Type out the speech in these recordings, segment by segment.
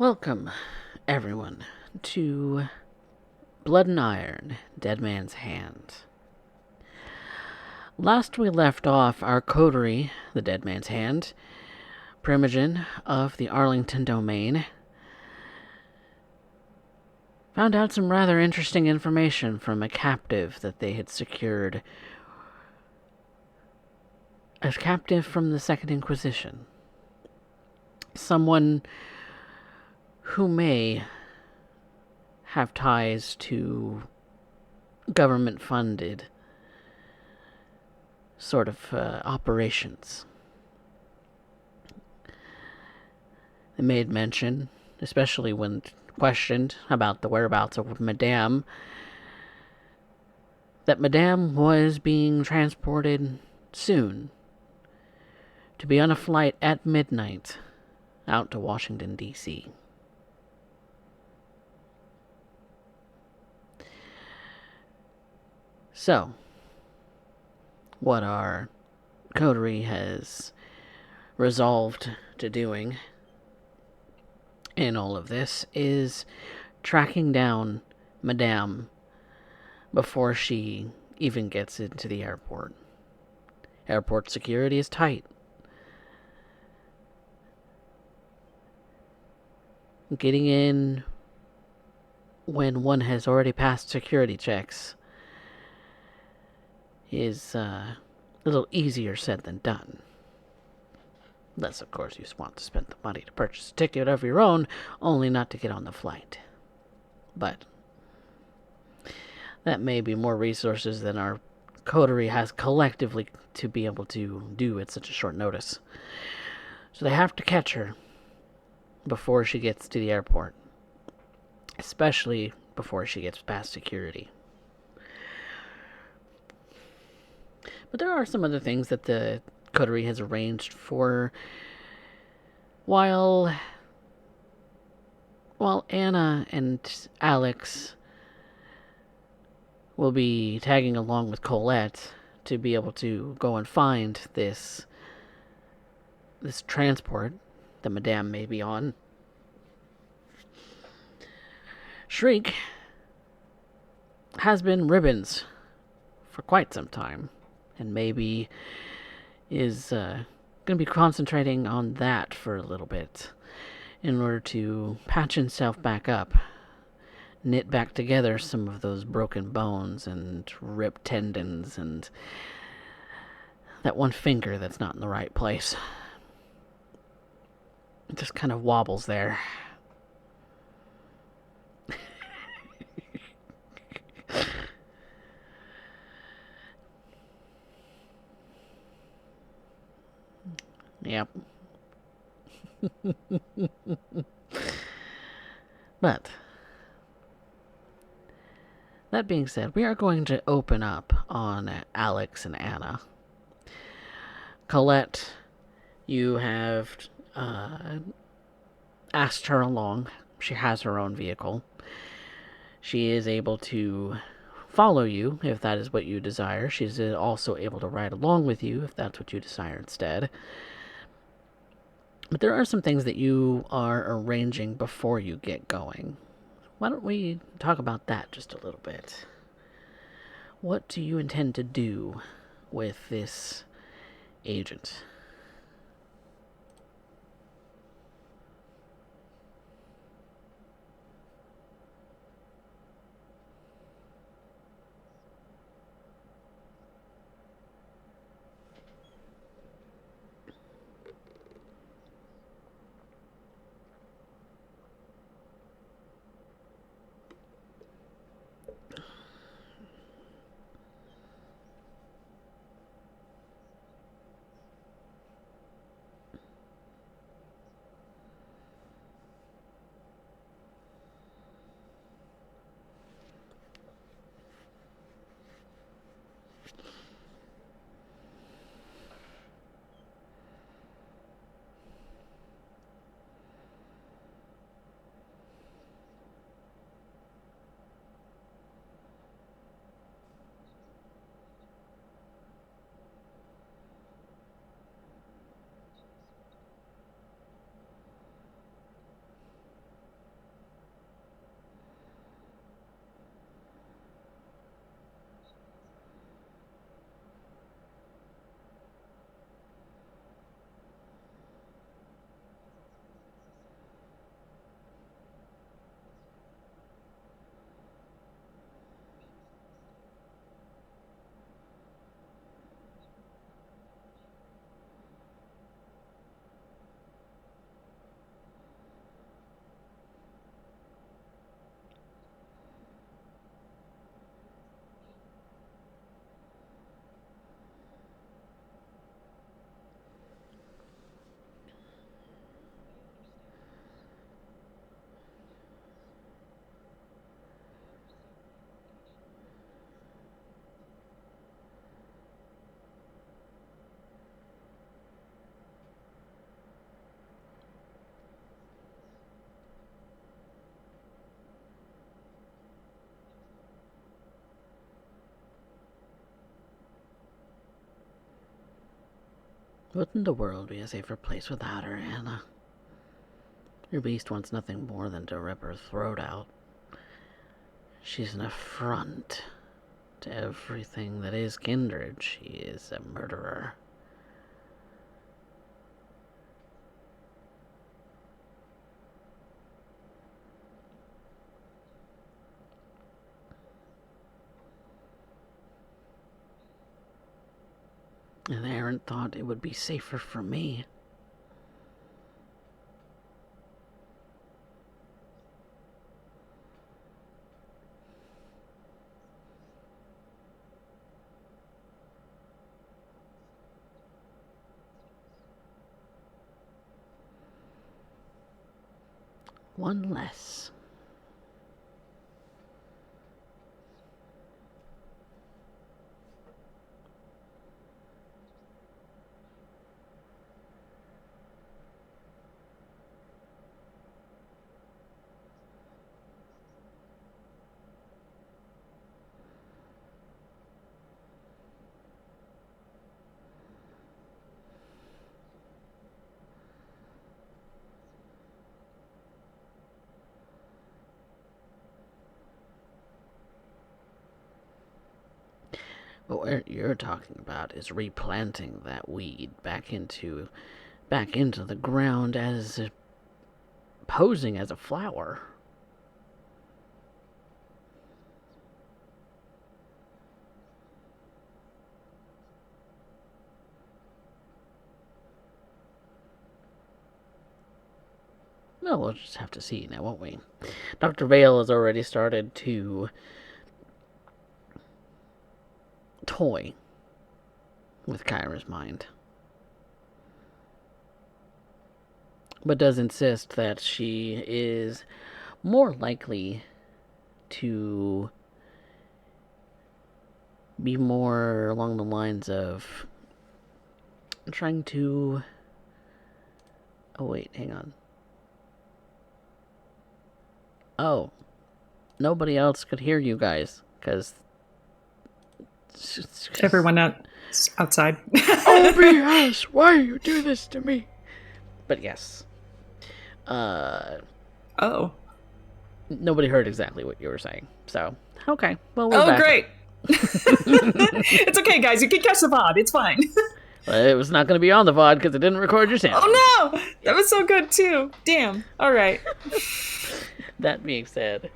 Welcome, everyone, to Blood and Iron, Dead Man's Hand. Last we left off, our coterie, the Dead Man's Hand, Primogen of the Arlington domain, found out some rather interesting information from a captive that they had secured. A captive from the Second Inquisition. Someone who may have ties to government-funded sort of operations. They made mention, especially when questioned about the whereabouts of Madame, that Madame was being transported soon to be on a flight at midnight out to Washington, D.C. So, what our coterie has resolved to doing in all of this is tracking down Madame before she even gets into the airport. Airport security is tight. Getting in when one has already passed security checks is a little easier said than done. Unless, of course, you want to spend the money to purchase a ticket of your own, only not to get on the flight. But that may be more resources than our coterie has collectively to be able to do at such a short notice. So they have to catch her before she gets to the airport. Especially before she gets past security. But there are some other things that the coterie has arranged for while Anna and Alex will be tagging along with Colette to be able to go and find this transport that Madame may be on. Shriek has been ribbons for quite some time, and maybe is going to be concentrating on that for a little bit in order to patch himself back up, knit back together some of those broken bones and ripped tendons and that one finger that's not in the right place. It just kind of wobbles there. Yep. But that being said, we are going to open up on Alex and Anna. Colette, you have asked her along. She has her own vehicle. She is able to follow you if that is what you desire. She's also able to ride along with you if that's what you desire instead. But there are some things that you are arranging before you get going. Why don't we talk about that just a little bit? What do you intend to do with this agent? Wouldn't the world be a safer place without her, Anna? Your beast wants nothing more than to rip her throat out. She's an affront to everything that is kindred. She is a murderer. And Aaron thought it would be safer for me. One less. But what you're talking about is replanting that weed back into the ground as posing as a flower. Well, we'll just have to see now, won't we? Dr. Vale has already started to toy with Kyra's mind, but does insist that she is more likely to be more along the lines of trying to... Oh, wait, hang on. Oh, nobody else could hear you guys, because... Everyone outside. OBS, why you do this to me? But yes. Oh. Nobody heard exactly what you were saying, so... Okay, well, we're back. Great! It's okay, guys, you can catch the VOD, it's fine. Well, it was not going to be on the VOD because it didn't record your sound. Oh no! That was so good, too. Damn. Alright. That being said,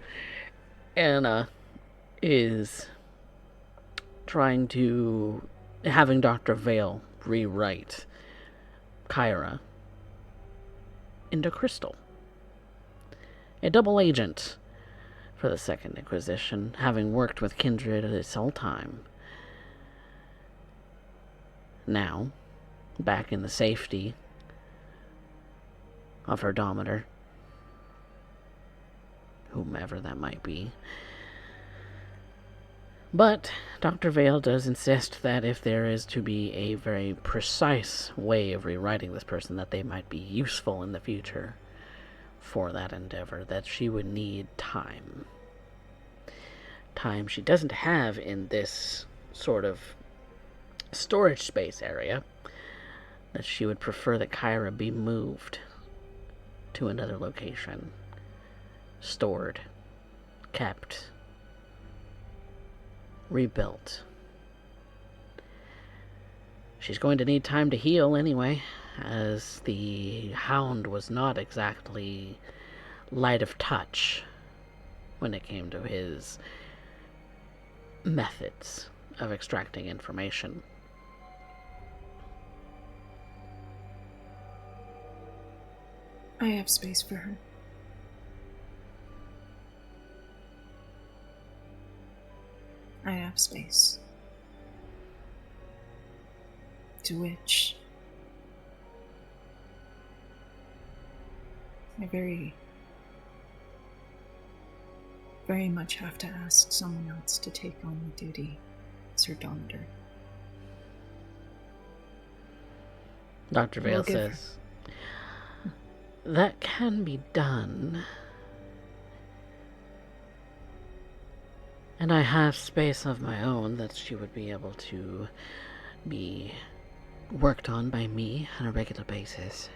Anna is trying to... having Dr. Vale rewrite Kyra into Crystal. A double agent for the Second Inquisition, having worked with Kindred this whole time. Now, back in the safety of her dominator, whomever that might be. But Dr. Vale does insist that if there is to be a very precise way of rewriting this person, that they might be useful in the future for that endeavor, that she would need time. Time she doesn't have in this sort of storage space area, that she would prefer that Kyra be moved to another location, stored, kept, rebuilt. She's going to need time to heal anyway, as the Hound was not exactly light of touch when it came to his methods of extracting information. I have space for her. I have space. To which I very much have to ask someone else to take on the duty as her dominator. Dr. Vale says, that can be done. And I have space of my own that she would be able to be worked on by me on a regular basis.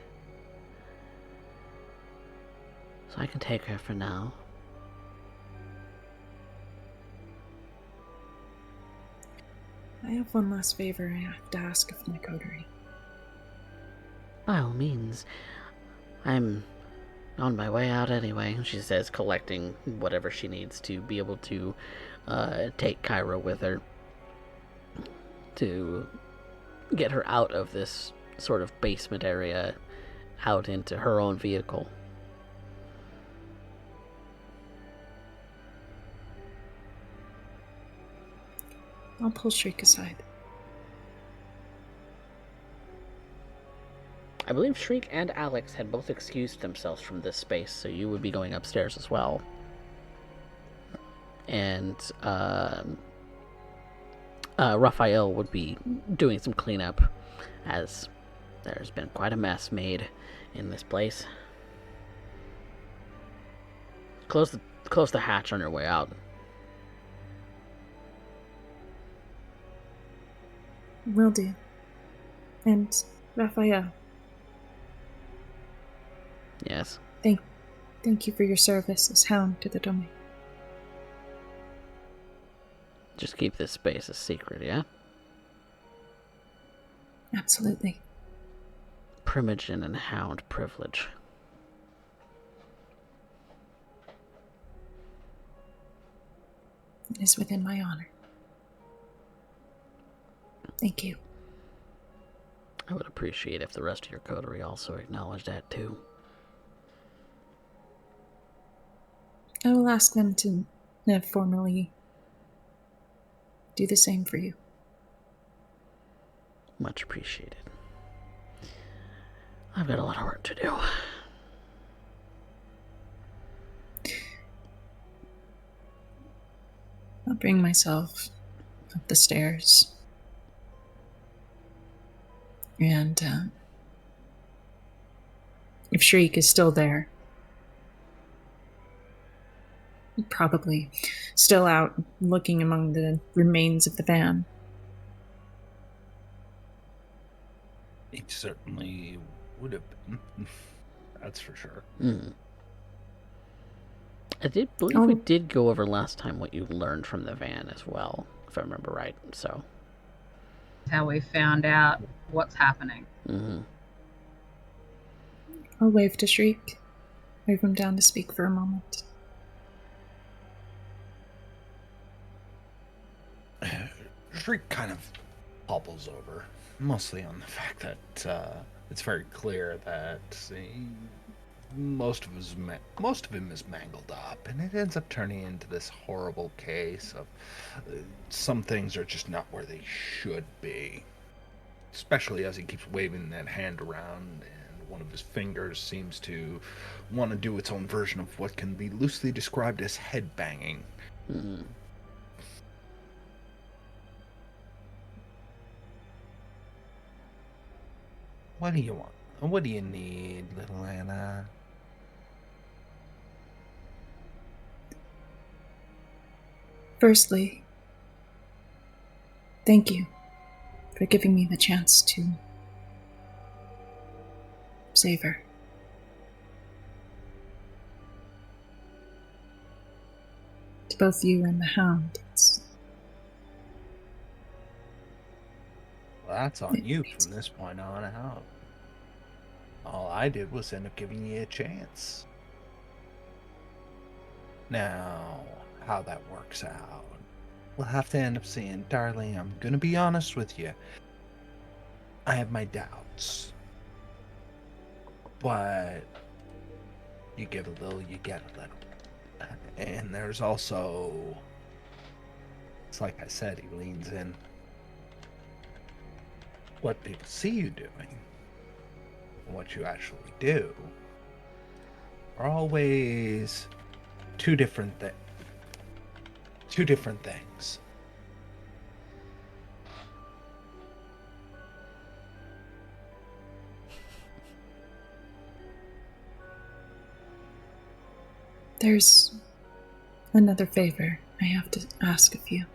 So I can take her for now. I have one last favor I have to ask of my coterie. By all means. I'm on my way out anyway, she says, collecting whatever she needs to be able to take Kyra with her to get her out of this sort of basement area, out into her own vehicle. I'll pull Shriek aside. I believe Shriek and Alex had both excused themselves from this space, so you would be going upstairs as well. And Raphael would be doing some cleanup, as there's been quite a mess made in this place. Close the hatch on your way out. Will do. And Raphael. Yes. Thank you for your service as hound to the domain. Just keep this space a secret, yeah? Absolutely. Primogen and hound privilege. It is within my honor. Thank you. I would appreciate if the rest of your coterie also acknowledged that too. I will ask them to formally do the same for you. Much appreciated. I've got a lot of work to do. I'll bring myself up the stairs. And if Shriek is still there, probably still out looking among the remains of the van. He certainly would have been. That's for sure. I did believe we did go over last time what you learned from the van as well, if I remember right. So how we found out what's happening. I'll wave to Shriek. Wave him down to speak for a moment. Shriek kind of hobbles over, mostly on the fact that it's very clear that most of him is mangled up, and it ends up turning into this horrible case of some things are just not where they should be. Especially as he keeps waving that hand around, and one of his fingers seems to want to do its own version of what can be loosely described as headbanging. What do you want? What do you need, little Anna? Firstly, thank you for giving me the chance to save her. To both you and the hound, Well, that's on you from this point on out. All I did was end up giving you a chance. Now, how that works out, we'll have to end up seeing. Darling, I'm gonna be honest with you. I have my doubts. But you give a little, you get a little. And there's also, it's like I said, he leans in. What people see you doing and what you actually do are always two different things. There's another favor I have to ask of you.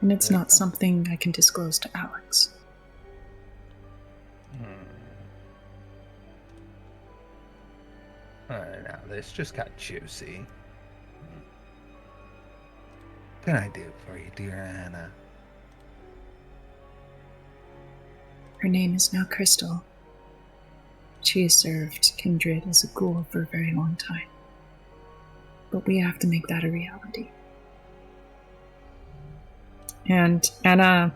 And it's not something I can disclose to Alex. Now this just got juicy. What can I do for you, dear Anna? Her name is now Crystal. She has served Kindred as a ghoul for a very long time. But we have to make that a reality. And Anna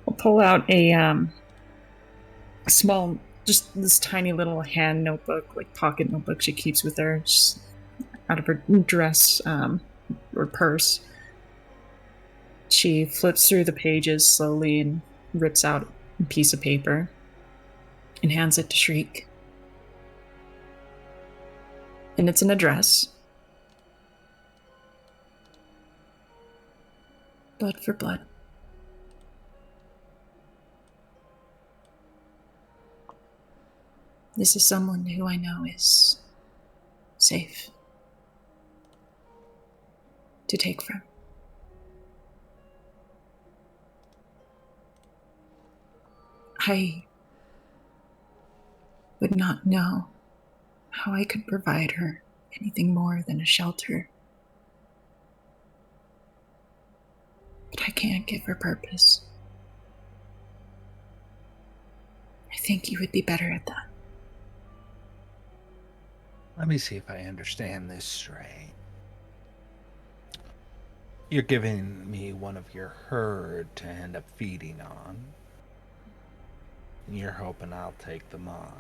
will pull out a small, just this tiny little hand notebook, like pocket notebook she keeps with her, just out of her dress or purse. She flips through the pages slowly and rips out a piece of paper and hands it to Shriek. And it's an address. Blood for blood. This is someone who I know is safe to take from. I would not know how I could provide her anything more than a shelter. But I can't give her purpose. I think you would be better at that. Let me see if I understand this straight. You're giving me one of your herd to end up feeding on. And you're hoping I'll take them on.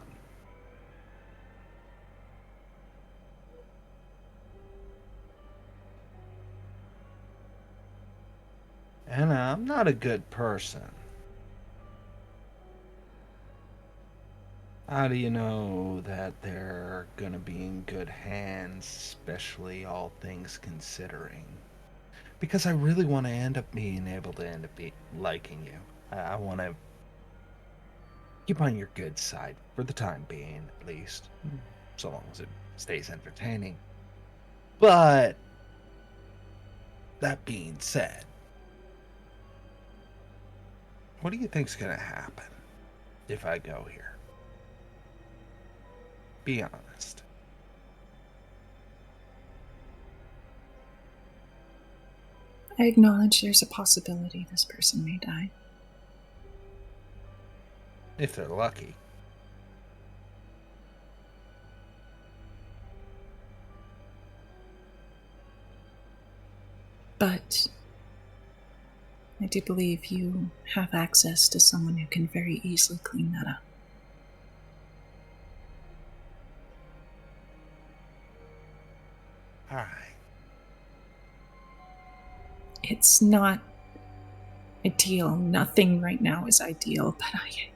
Anna, I'm not a good person. How do you know that they're gonna be in good hands, especially all things considering? Because I really want to end up being able to end up liking you. I want to keep on your good side for the time being, at least, so long as it stays entertaining. But that being said, what do you think's gonna happen if I go here? Be honest. I acknowledge there's a possibility this person may die. If they're lucky. But I do believe you have access to someone who can very easily clean that up. All right. It's not ideal. Nothing right now is ideal, but I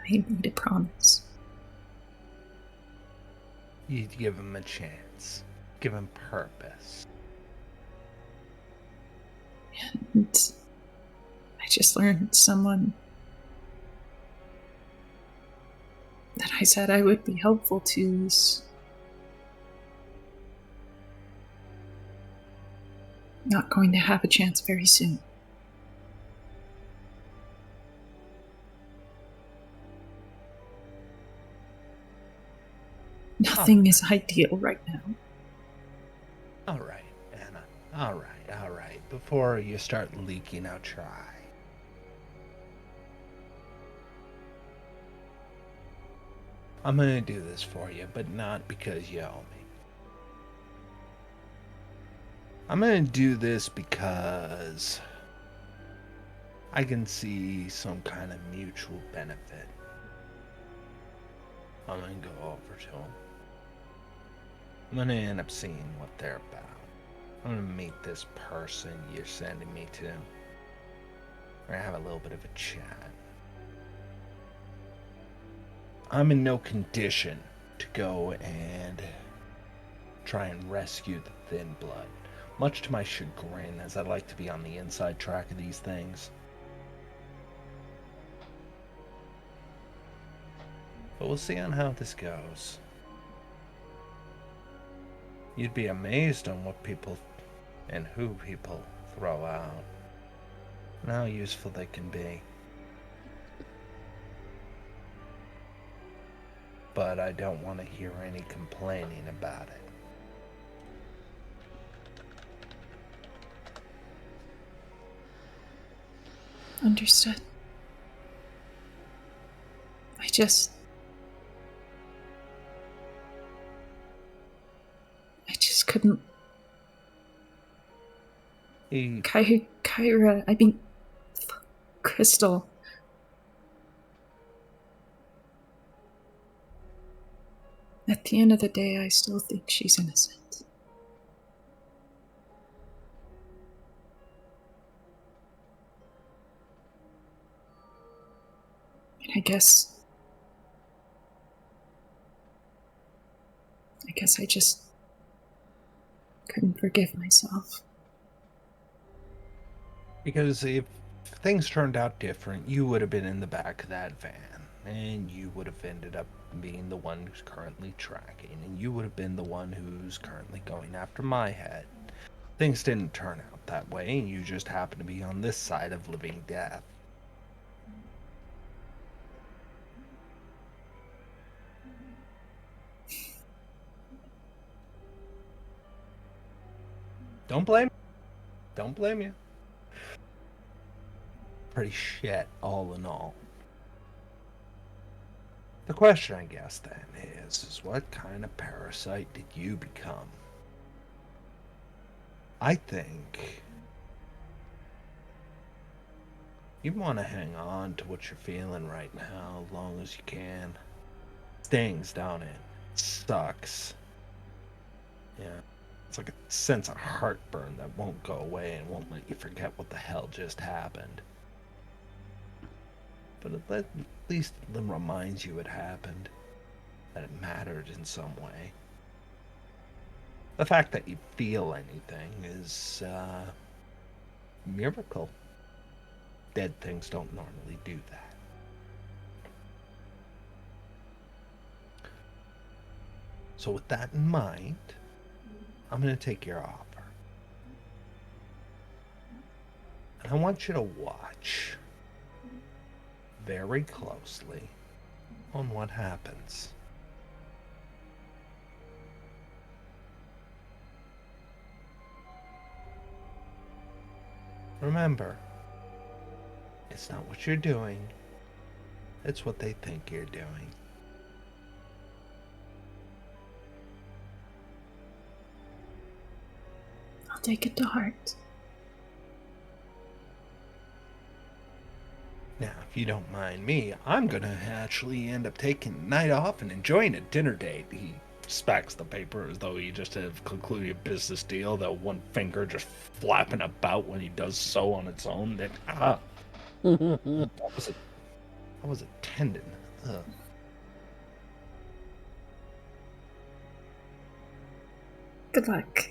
made a promise. You give him a chance. Give him purpose. And I just learned someone that I said I would be helpful to is not going to have a chance very soon. Nothing is ideal right now. All right, Anna. All right. Before you start leaking out your eye. I'm gonna do this for you, but not because you owe me. I'm gonna do this because I can see some kind of mutual benefit. I'm gonna go over to them. I'm gonna end up seeing what they're about. I'm gonna meet this person you're sending me to. We're gonna have a little bit of a chat. I'm in no condition to go and try and rescue the thin blood. Much to my chagrin, as I like to be on the inside track of these things. But we'll see on how this goes. You'd be amazed on what people and who people throw out. and how useful they can be. But I don't want to hear any complaining about it. Understood. I just couldn't. Kyra, I mean, Crystal. At the end of the day, I still think she's innocent. And I guess I just couldn't forgive myself. Because if things turned out different, you would have been in the back of that van, and you would have ended up being the one who's currently tracking, and you would have been the one who's currently going after my head. Things didn't turn out that way, and you just happen to be on this side of living death. Don't blame you. Pretty shit, all in all. The question, I guess, then, is what kind of parasite did you become? I think you want to hang on to what you're feeling right now as long as you can. Stings, don't it? Sucks. Yeah. It's like a sense of heartburn that won't go away and won't let you forget what the hell just happened. But at least it reminds you it happened. That it mattered in some way. The fact that you feel anything is a miracle. Dead things don't normally do that. So with that in mind, I'm going to take your offer. And I want you to watch very closely on what happens. Remember, it's not what you're doing, it's what they think you're doing. I'll take it to heart. Now, if you don't mind me, I'm gonna actually end up taking the night off and enjoying a dinner date. He smacks the paper as though he just have concluded a business deal, that one finger just flapping about when he does so on its own. That that was a tendon. Ugh. Good luck.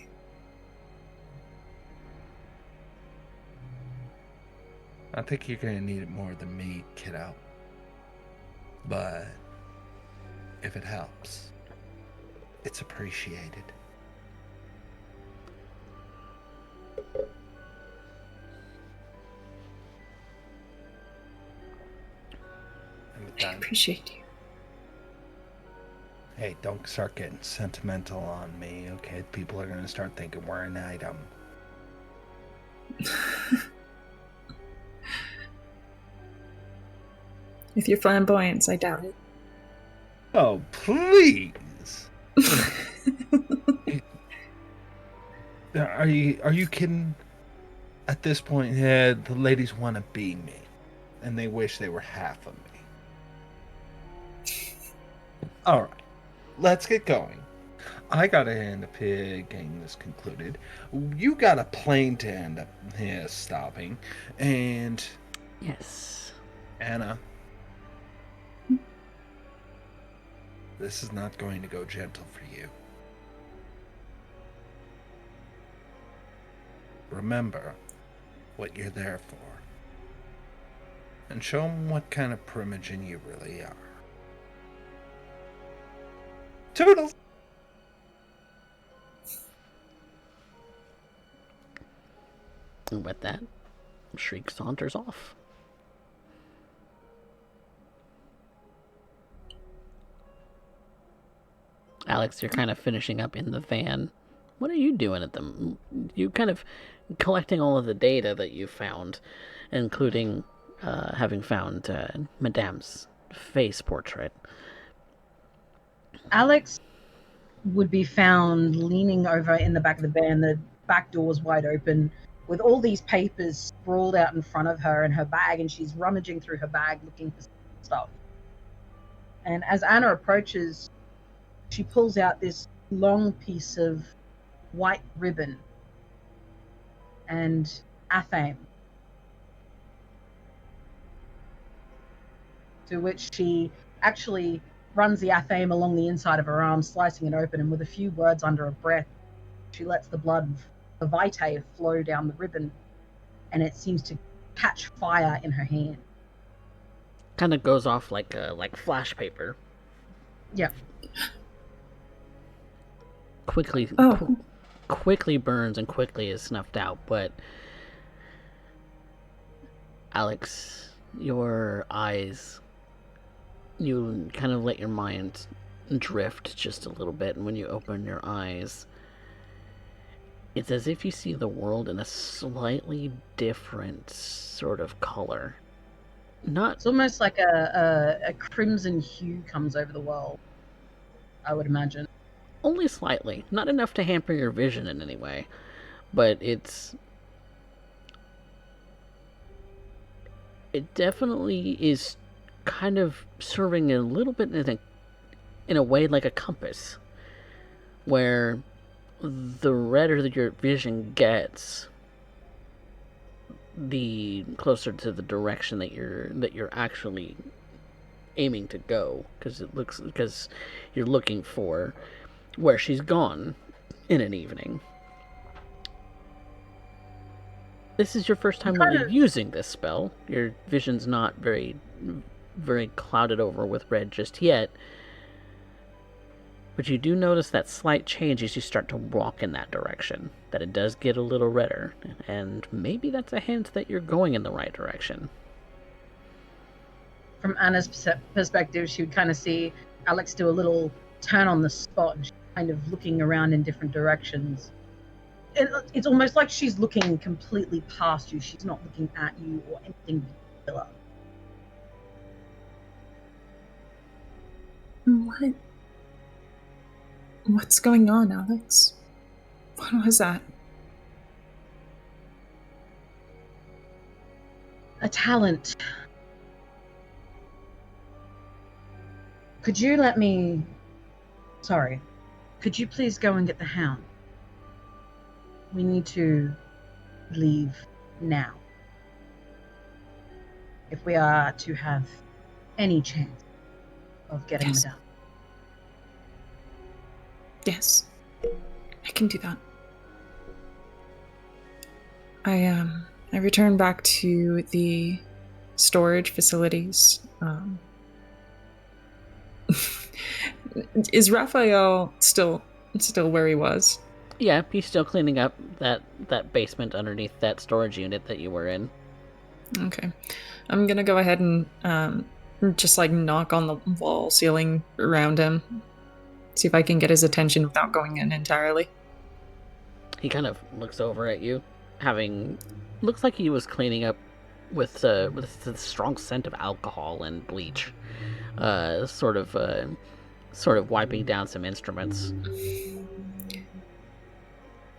I think you're gonna need it more than me, kiddo. But if it helps, it's appreciated. And with I that, appreciate you. hey, don't start getting sentimental on me, okay? People are gonna start thinking we're an item. With your flamboyance, I doubt it. Oh, please! Are you kidding? At this point, yeah, the ladies want to be me, and they wish they were half of me. All right, let's get going. I gotta end up getting this concluded. You got a plane to end up stopping, and Yes. Anna, this is not going to go gentle for you. Remember what you're there for, and show them what kind of primogen you really are. Toodles! And with that, Shriek saunters off. Alex, you're kind of finishing up in the van. What are you doing at the... You kind of collecting all of the data that you found, including having found Madame's face portrait. Alex would be found leaning over in the back of the van. The back door's wide open with all these papers sprawled out in front of her and her bag, and she's rummaging through her bag looking for stuff. And as Anna approaches, she pulls out this long piece of white ribbon and athame, to which she actually runs the athame along the inside of her arm, slicing it open, and with a few words under her breath, she lets the blood of Vitae flow down the ribbon, and it seems to catch fire in her hand. Kind of goes off like flash paper. Yeah. Quickly burns and quickly is snuffed out, but Alex, your eyes, you kind of let your mind drift just a little bit, and when you open your eyes, it's as if you see the world in a slightly different sort of color. It's almost like a crimson hue comes over the world, I would imagine. Only slightly. Not enough to hamper your vision in any way. But it definitely is kind of serving a little bit in a way like a compass. Where the redder that your vision gets, the closer to the direction that you're actually aiming to go, because you're looking for where she's gone in an evening. This is your first time really using this spell. Your vision's not very clouded over with red just yet, but you do notice that slight change as you start to walk in that direction, that it does get a little redder, and maybe that's a hint that you're going in the right direction. From Anna's perspective, she would kind of see Alex do a little turn on the spot, and she's kind of looking around in different directions. It's almost like she's looking completely past you. She's not looking at you or anything particular. What's going on, Alex? What was that? A talent. Could you please go and get the hound? We need to leave now, if we are to have any chance of getting it done. Yes, I can do that. I return back to the storage facilities. Is Raphael still where he was? Yeah, he's still cleaning up that basement underneath that storage unit that you were in. Okay. I'm gonna go ahead and just knock on the wall ceiling around him. See if I can get his attention without going in entirely. He kind of looks over at you, looks like he was cleaning up with the strong scent of alcohol and bleach, sort of wiping down some instruments.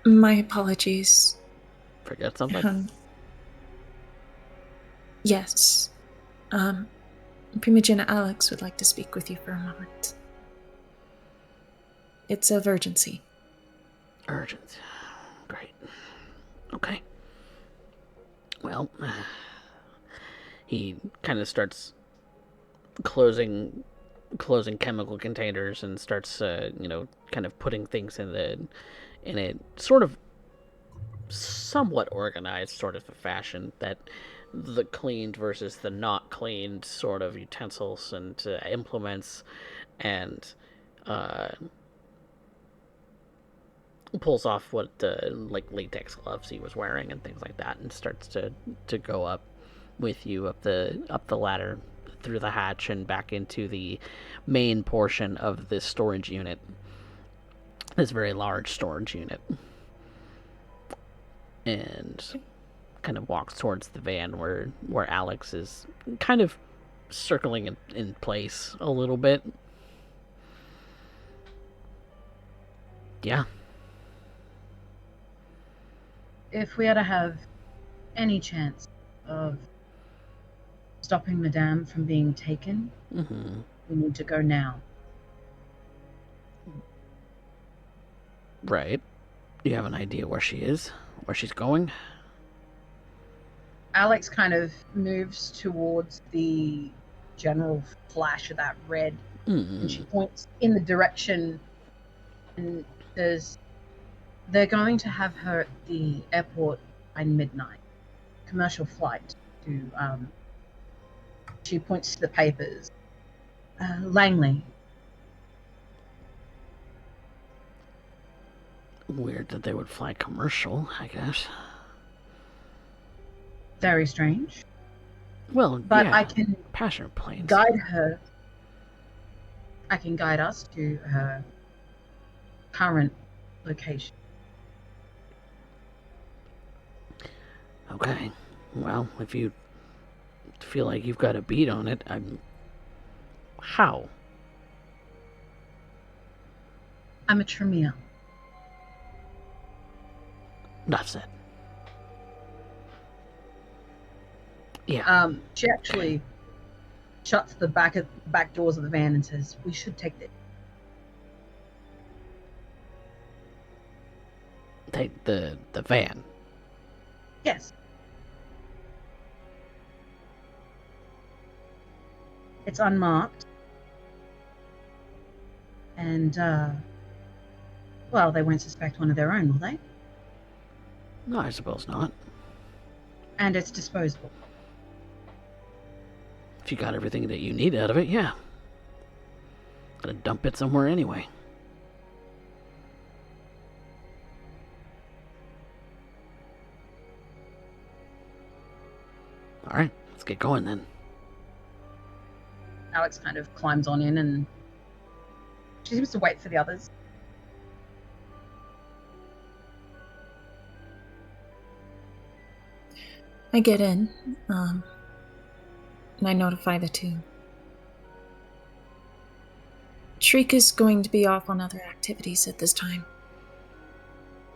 My apologies. Forget something? Yes. Primogena Alex would like to speak with you for a moment. It's of urgency. Urgent. Great. Okay. Well, he kind of starts closing chemical containers and starts, kind of putting things in a sort of somewhat organized sort of a fashion, that the cleaned versus the not cleaned sort of utensils and implements and pulls off what like latex gloves he was wearing and things like that, and starts to go up with you up the ladder through the hatch and back into the main portion of this storage unit. This very large storage unit, and kind of walks towards the van where Alex is kind of circling in place a little bit. Yeah. If we are to have any chance of stopping Madame from being taken, we need to go now. Right. Do you have an idea where she is? Where she's going? Alex kind of moves towards the general flash of that red, and she points in the direction and says, they're going to have her at the airport by midnight. Commercial flight to, she points to the papers. Langley. Weird that they would fly commercial, I guess. Very strange. Well, but yeah, I can passenger planes. guide her. I can guide us to her current location. Okay. Well, if you feel like you've got a beat on it, How? I'm a Tremere. Enough said. Yeah. She actually shuts the back doors of the van and says, "We should take this." Take the van. Yes. It's unmarked. And, well, they won't suspect one of their own, will they? No, I suppose not. And it's disposable. If you got everything that you need out of it, yeah. Gonna dump it somewhere anyway. Alright, let's get going then. Alex kind of climbs on in and she seems to wait for the others. I get in, and I notify the two. Shriek is going to be off on other activities at this time.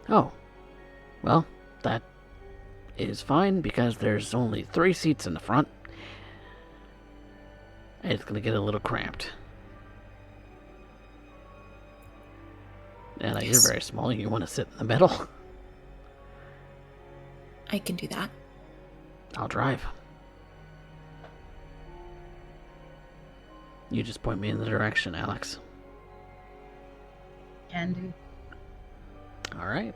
Oh. Well, that is fine because there's only 3 seats in the front. And it's gonna get a little cramped. And Yes. you're very small, you want to sit in the middle. I can do that. I'll drive. You just point me in the direction, Alex. Can do. Alright.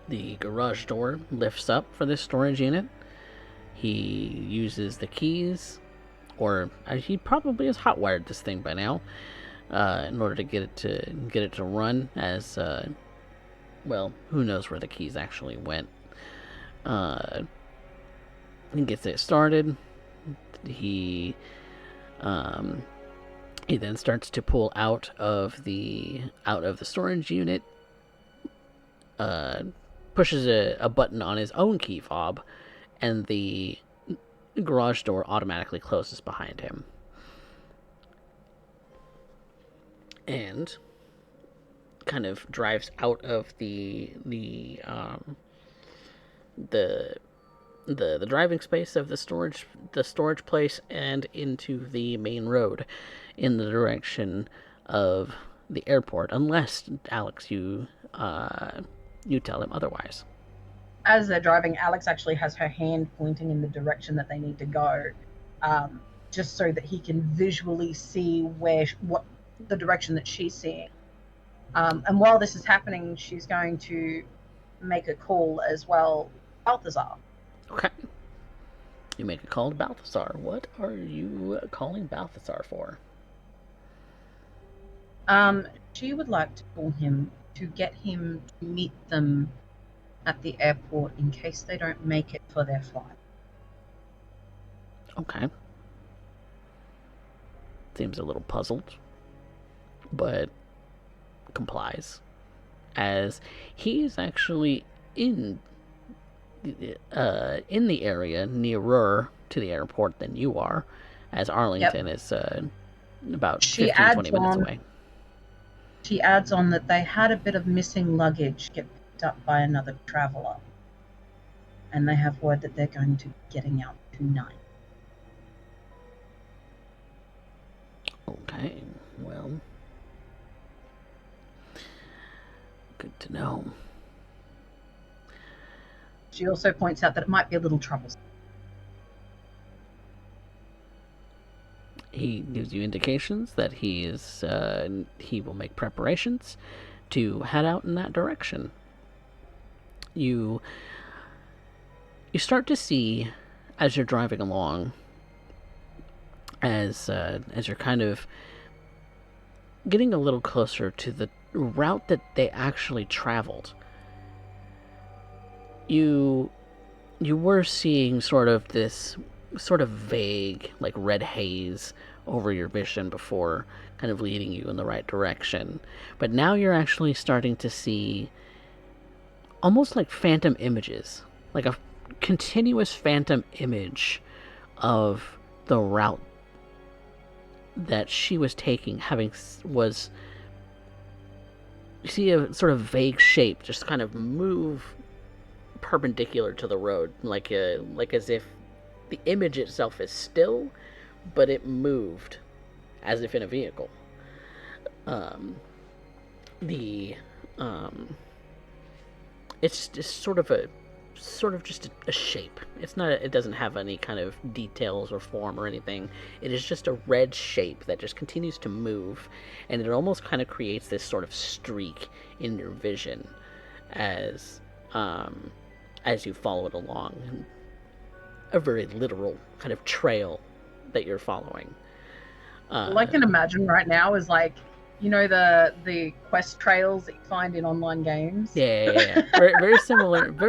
The garage door lifts up for this storage unit. He uses the keys, or he probably has hotwired this thing by now, in order to get it to run. As well, who knows where the keys actually went. He gets it started. He then starts to pull out of the storage unit. Pushes a button on his own key fob, and the garage door automatically closes behind him. And kind of drives out of the driving space of the storage place and into the main road in the direction of the airport, unless, Alex, you tell him otherwise. As they're driving, Alex actually has her hand pointing in the direction that they need to go, just so that he can visually see what the direction that she's seeing. And while this is happening, she's going to make a call as well. Balthazar. Okay. You make a call to Balthazar. What are you calling Balthazar for? She would like to call him to get him to meet them at the airport in case they don't make it for their flight. Okay. Seems a little puzzled, but complies, as he is actually in the area nearer to the airport than you are, as Arlington is about 15-20 minutes away. She adds on that they had a bit of missing luggage get picked up by another traveller, and they have word that they're going to be getting out tonight. Okay, well, good to know. She also points out that it might be a little troublesome. He gives you indications that he will make preparations to head out in that direction. You start to see, as you're driving along, as you're kind of getting a little closer to the route that they actually traveled, you were seeing sort of this sort of vague, like, red haze over your vision before kind of leading you in the right direction. But now you're actually starting to see almost like phantom images, like a continuous phantom image of the route that she was taking, you see a sort of vague shape just kind of move perpendicular to the road, like as if the image itself is still, but it moved as if in a vehicle. It's just sort of just a shape. It doesn't have any kind of details or form or anything. It is just a red shape that just continues to move, and it almost kind of creates this sort of streak in your vision as you follow it along. A very literal kind of trail that you're following. All I can imagine right now is, like, you know, the quest trails that you find in online games. Yeah. Very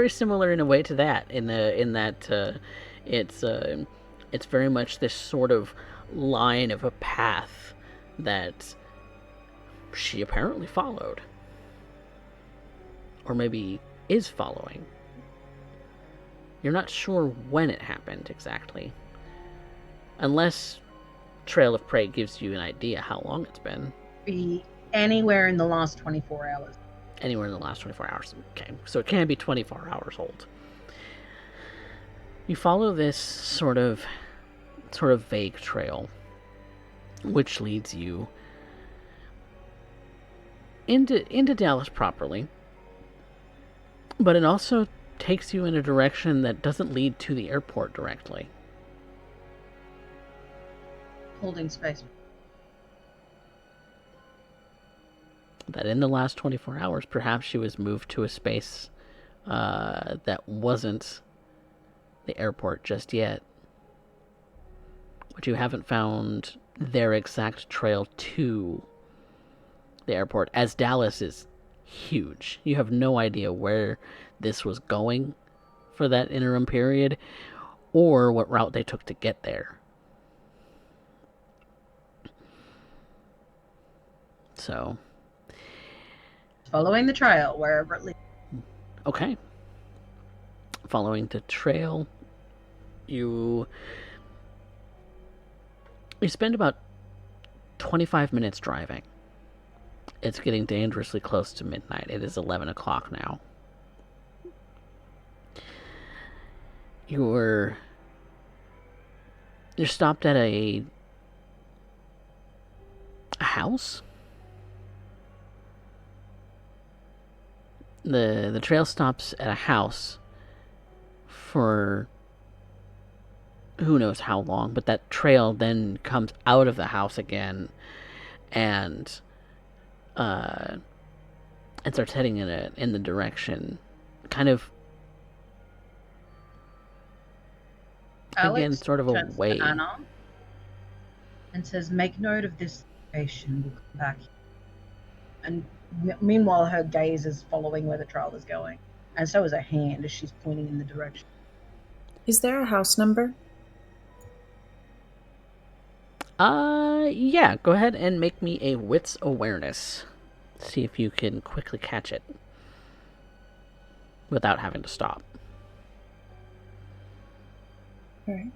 similar in a way to that. In that it's very much this sort of line of a path that she apparently followed, or maybe is following. You're not sure when it happened exactly, unless Trail of Prey gives you an idea how long it's been. Be anywhere in the last 24 hours. Anywhere in the last 24 hours. Okay, so it can be 24 hours old. You follow this sort of vague trail, which leads you into Dallas properly, but it also takes you in a direction that doesn't lead to the airport directly. Holding space. That in the last 24 hours, perhaps she was moved to a space that wasn't the airport just yet. But you haven't found their exact trail to the airport, as Dallas is huge. You have no idea where this was going for that interim period, or what route they took to get there. So, following the trail wherever it leads. Okay. Following the trail, you spend about 25 minutes driving. It's getting dangerously close to midnight. It is 11 o'clock now. You're stopped at a house. The trail stops at a house for who knows how long, but that trail then comes out of the house again and starts heading in the direction kind of Alex again sort of turns away. to Anna and says, "Make note of this location. We'll come back And meanwhile, her gaze is following where the trail is going, and so is her hand as she's pointing in the direction. Is there a house number? Yeah, go ahead and make me a wits awareness. See if you can quickly catch it without having to stop. All right.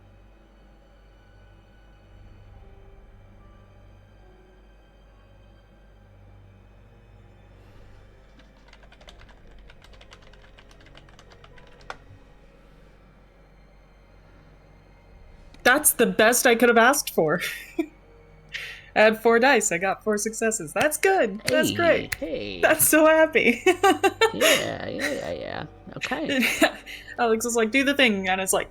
That's the best I could have asked for. I had 4 dice. I got 4 successes. That's good. That's Hey, great. Hey. That's so happy. Yeah. Okay. Alex is like, do the thing, and it's like,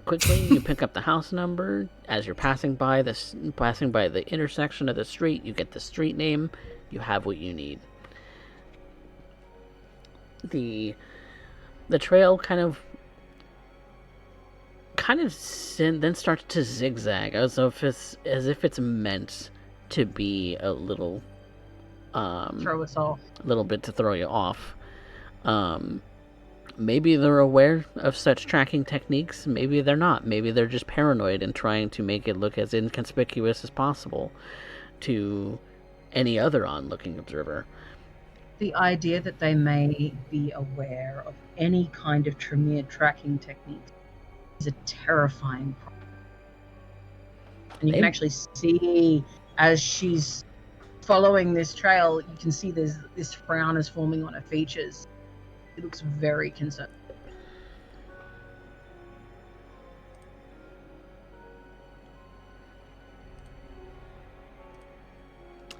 Quickly, you pick up the house number. As you're passing by the intersection of the street, you get the street name. You have what you need. The trail kind of then starts to zigzag as if it's meant to be a little Throw us off. a little bit to throw you off. Maybe they're aware of such tracking techniques, maybe they're not. Maybe they're just paranoid and trying to make it look as inconspicuous as possible to any other onlooking observer. The idea that they may be aware of any kind of Tremere tracking technique is a terrifying problem. And you can actually see as she's following this trail, you can see there's this frown is forming on her features. It looks very concerned.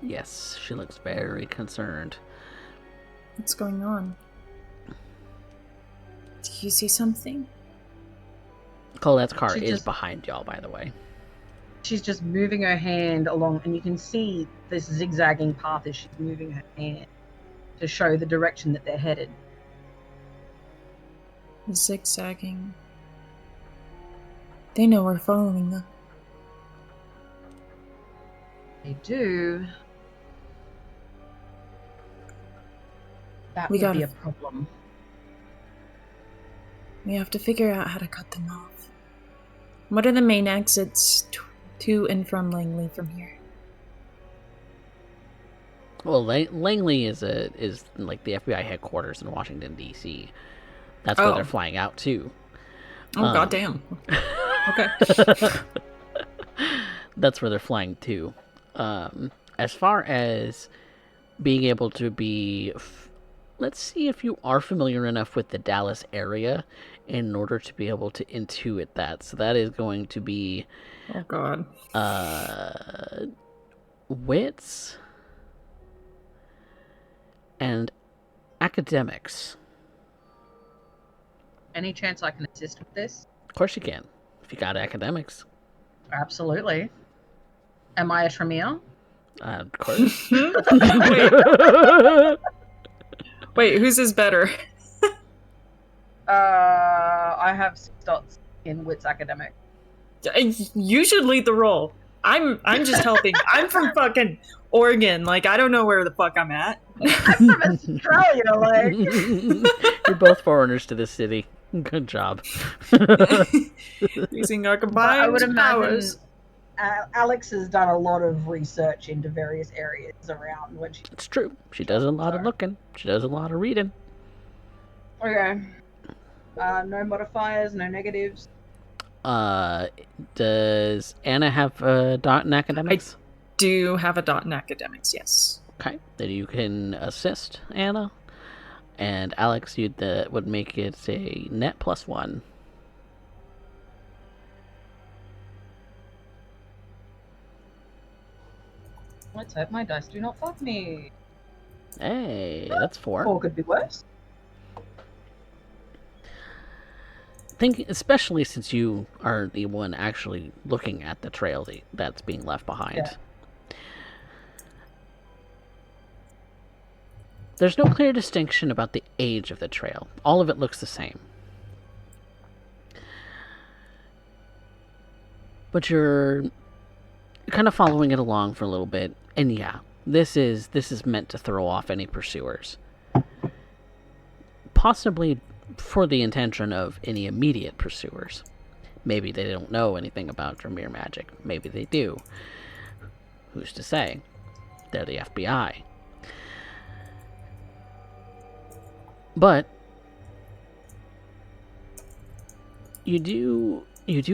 Yes, she looks very concerned. what's going on? Do you see something? Colette's car She is just- behind y'all, by the way. She's just moving her hand along, and you can see this zigzagging path as she's moving her hand to show the direction that they're headed. Zigzagging. They know we're following them. They do. That We would gotta- be a problem. We have to figure out how to cut them off. What are the main exits to and from Langley from here? Well, Langley is like the FBI headquarters in Washington D.C. That's where Oh. they're flying out to. Oh, goddamn. Okay. That's where they're flying to. As far as being able to be, let's see if you are familiar enough with the Dallas area in order to be able to intuit that. So that is going to be Oh, God. wits and academics. Any chance I can assist with this? Of course you can, if you got academics. Absolutely. Am I a Tremere? Of course. Wait, whose is better? I have 6 dots in Wits Academic. You should lead the role. I'm just helping. I'm from fucking Oregon. Like, I don't know where the fuck I'm at. I'm from Australia, like. You're both foreigners to this city. Good job. Using our But I combined would imagine powers. Alex has done a lot of research into various areas around when she. It's true. She does a lot of looking. She does a lot of reading. Okay. No modifiers, no negatives. Does Anna have a dot in academics? Do have a dot in academics, yes. Okay, then you can assist Anna, and Alex, would make it a net +1. Let's hope my dice do not fuck me. Hey, that's 4. Or could be worse. Think, especially since you are the one actually looking at the trail that's being left behind. Yeah. There's no clear distinction about the age of the trail. All of it looks the same. But you're kind of following it along for a little bit, and yeah, This is meant to throw off any pursuers. Possibly for the intention of any immediate pursuers. Maybe they don't know anything about Dremir magic. Maybe they do. Who's to say? They're the FBI. But you do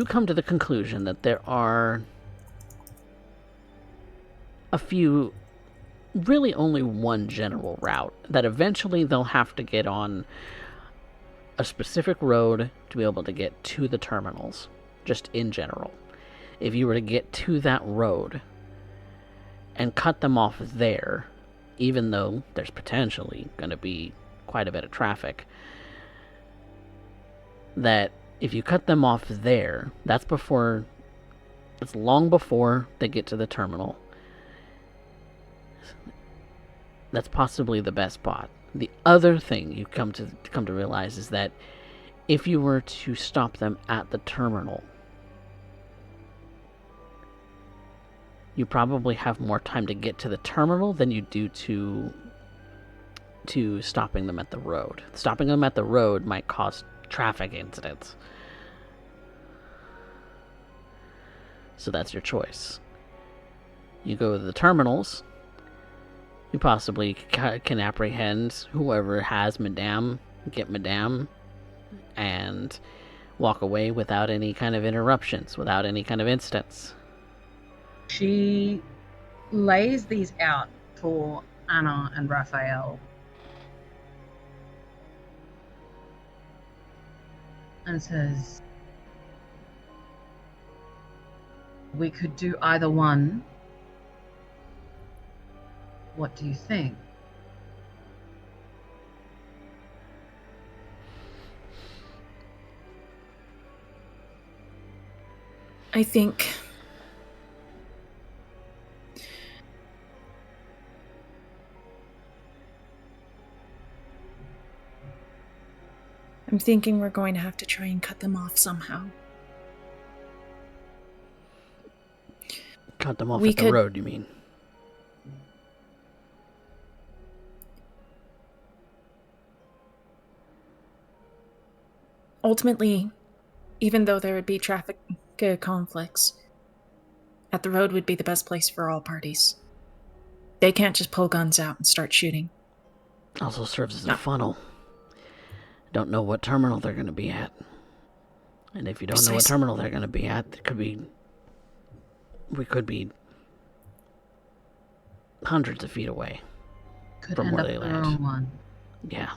come to the conclusion that there are a few, really only one general route, that eventually they'll have to get on a specific road to be able to get to the terminals, just in general. If you were to get to that road and cut them off there, even though there's potentially going to be quite a bit of traffic, that if you cut them off there, it's long before they get to the terminal. That's possibly the best spot. The other thing you come to realize is that if you were to stop them at the terminal, you probably have more time to get to the terminal than you do to stopping them at the road. Stopping them at the road might cause traffic incidents. So that's your choice. You go to the terminals. You possibly can apprehend whoever has Madame, get Madame, and walk away without any kind of interruptions, without any kind of incidents. She lays these out for Anna and Raphael. And says, we could do either one. What do you think? I think I'm thinking we're going to have to try and cut them off somehow. Cut them off at the road, you mean? Ultimately, even though there would be traffic conflicts, at the road would be the best place for all parties. They can't just pull guns out and start shooting. Also serves as a funnel. Don't know what terminal they're going to be at. And if you don't know what terminal they're going to be at, we could be hundreds of feet away from where they land. One. Yeah.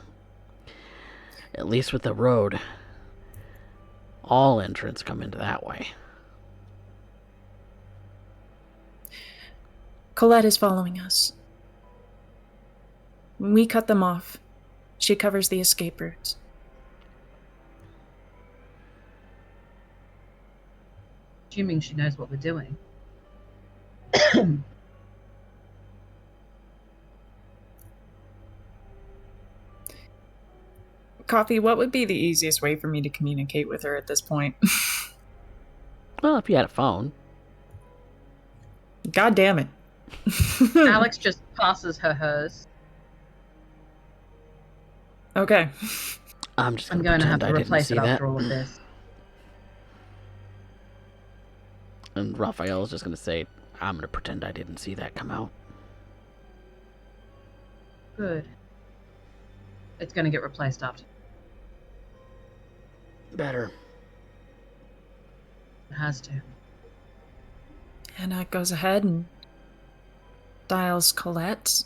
At least with the road, all entrants come into that way. Colette is following us. When we cut them off, she covers the escape routes. Assuming she knows what we're doing. Coffee, what would be the easiest way for me to communicate with her at this point? Well, if you had a phone. God damn it. Alex just passes her hers. Okay. I'm just I'm going to have to replace it after all of this. And Raphael's just going to say, I'm going to pretend I didn't see that come out. Good. It's going to get replaced after. Better. It has to. Anna goes ahead and dials Colette.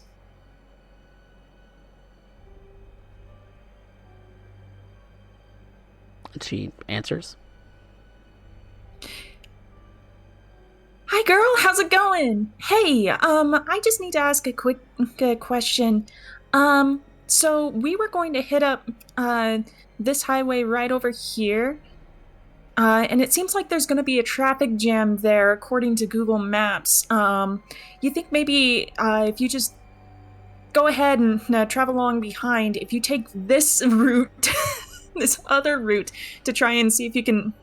She answers. Hi girl, how's it going? Hey, I just need to ask a quick question. So we were going to hit up this highway right over here. And it seems like there's going to be a traffic jam there according to Google Maps. You think maybe if you just go ahead and travel along behind, if you take this route, this other route, to try and see if you can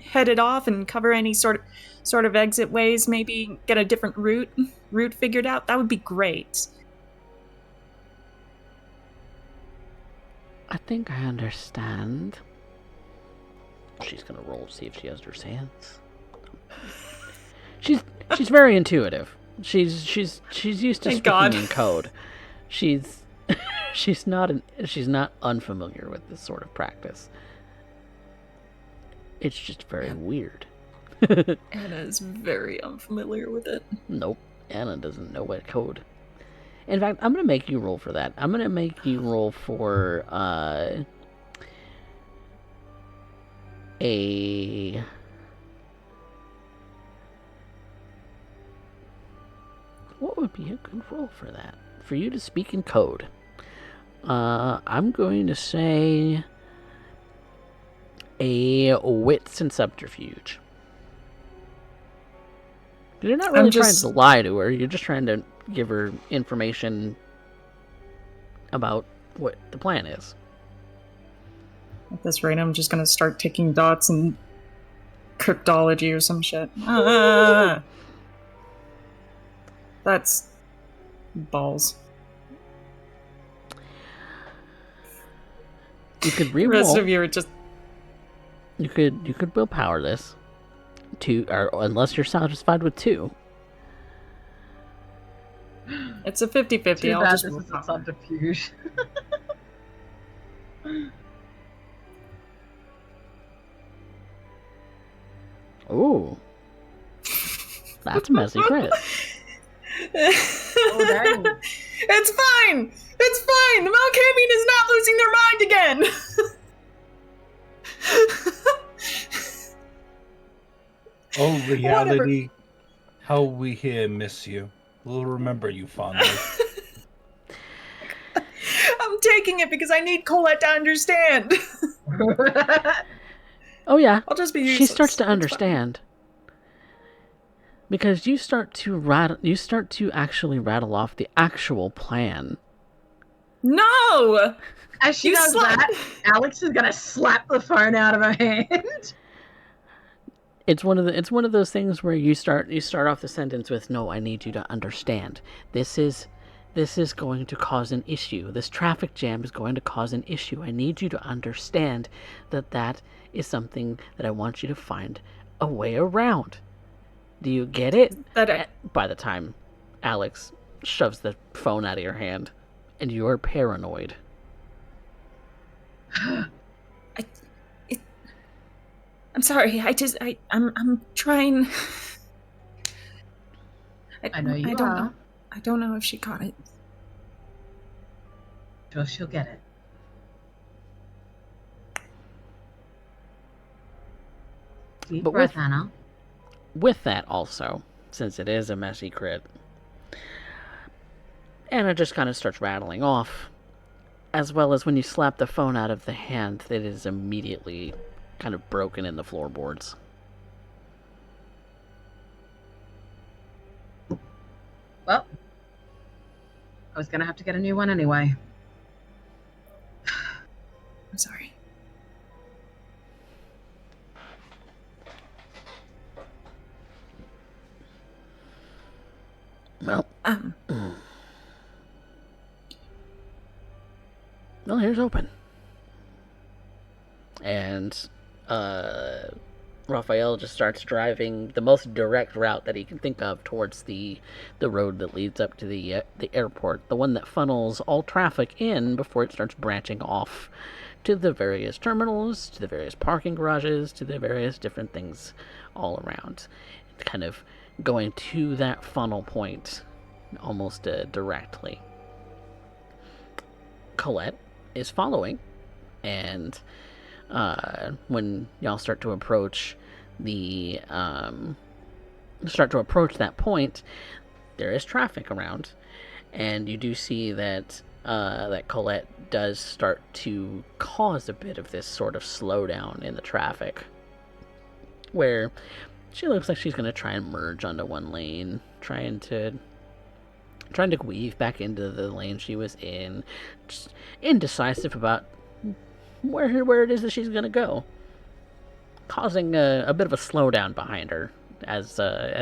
headed off and cover any sort of exit ways, maybe get a different route figured out, that would be great. I think I understand. She's gonna roll to see if she understands. She's very intuitive. She's used to Thank speaking God. in code. She's not unfamiliar with this sort of practice. It's just very weird. Anna is very unfamiliar with it. Nope, Anna doesn't know what code. In fact, I'm gonna make you roll for that. I'm gonna make you roll for a what would be a good roll for that? For you to speak in code. I'm going to say a wits and subterfuge. You're not really trying to lie to her. You're just trying to give her information about what the plan is. At this rate, I'm just gonna start taking dots and cryptology or some shit. That's balls. You could The re-roll. rest of you are just... You could willpower this. Or unless you're satisfied with 2. It's a 50-50. Too I'll bad just this is a subterfuge. Ooh. That's a messy crit. Oh, dang. It's fine! It's fine! The Malkavian is not losing their mind again! Oh, reality, how we here miss you. We'll remember you fondly. I'm taking it because I need Colette to understand. Oh yeah. I'll just be useless. She starts to It's understand. Because you start to actually rattle off the actual plan. fine. No! As she You does that, Alex is gonna slap the phone out of her hand. It's one of those things where you start off the sentence with, "No, I need you to understand. This is going to cause an issue. This traffic jam is going to cause an issue. I need you to understand that is something that I want you to find a way around. Do you get it?" By the time Alex shoves the phone out of your hand and you're paranoid. I'm sorry. I'm trying. I know you I don't are. know. I don't know if she caught it. Sure, she'll get it. Deep But breath, Anna. With that also, since it is a messy crit, Anna just kind of starts rattling off, as well as when you slap the phone out of the hand, it is immediately kind of broken in the floorboards. Well, I was gonna have to get a new one anyway. I'm sorry. Well, well, here's open. And Raphael just starts driving the most direct route that he can think of towards the road that leads up to the airport, the one that funnels all traffic in before it starts branching off to the various terminals, to the various parking garages, to the various different things all around. It's kind of going to that funnel point almost directly. Colette is following, and when y'all start to approach that point, there is traffic around, and you do see that that Colette does start to cause a bit of this sort of slowdown in the traffic, where she looks like she's going to try and merge onto one lane, trying to weave back into the lane she was in, just indecisive about where it is that she's going to go. causing a bit of a slowdown behind her as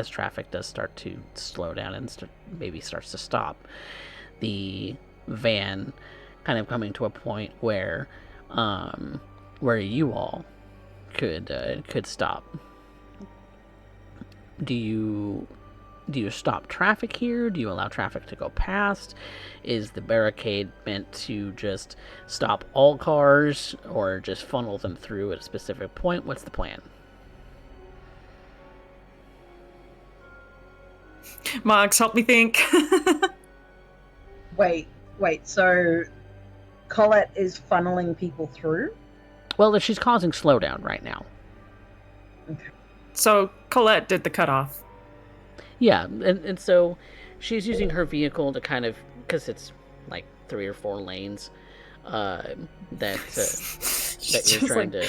traffic does start to slow down and maybe starts to stop. The van kind of coming to a point where you all could stop. Do you stop traffic here? Do you allow traffic to go past? Is the barricade meant to just stop all cars or just funnel them through at a specific point? What's the plan? Mox, help me think. Wait. So Colette is funneling people through? Well, she's causing slowdown right now. Okay. So Colette did the cutoff. Yeah, and so she's using her vehicle to kind of, because it's like 3 or 4 lanes, that you're trying to.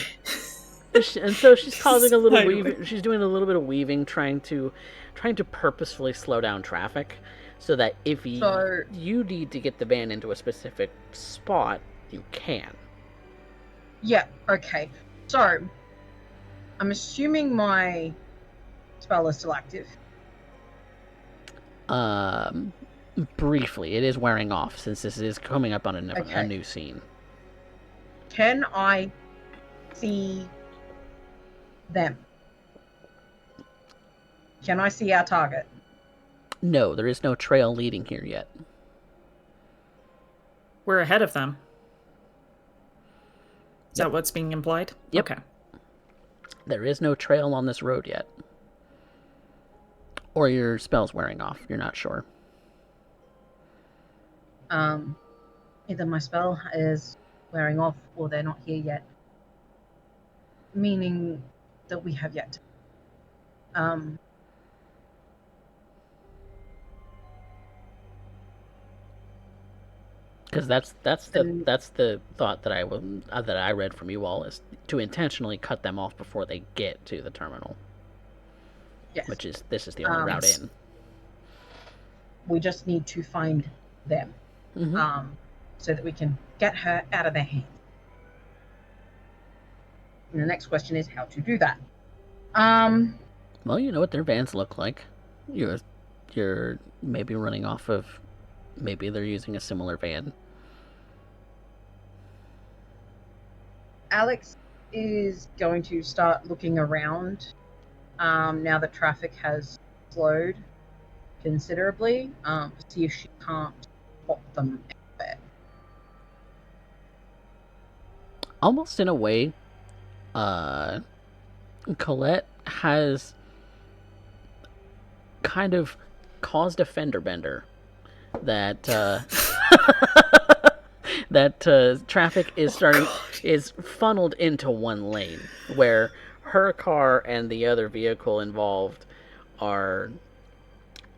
And so she's causing a little weaving. She's doing a little bit of weaving, trying to purposefully slow down traffic, so that if you need to get the van into a specific spot, you can. Yeah. Okay. So I'm assuming my spell is still active. Briefly, it is wearing off since this is coming up on a Okay. new scene. Can I see them? Can I see our target? No, there is no trail leading here yet. We're ahead of them. Is that what's being implied? Yep. Okay. There is no trail on this road yet. Or your spell's wearing off. You're not sure. Either my spell is wearing off or they're not here yet. Meaning that we have yet to. Because that's the thought that I read from you all, is to intentionally cut them off before they get to the terminal. Yes. This is the only route in. We just need to find them. Mm-hmm. So that we can get her out of their hands. And the next question is how to do that. Well, you know what their vans look like. You're maybe running off of. Maybe they're using a similar van. Alex is going to start looking around now that traffic has slowed considerably to see if she can't spot them anywhere. Almost in a way, Colette has kind of caused a fender bender that traffic is funneled into one lane, where her car and the other vehicle involved are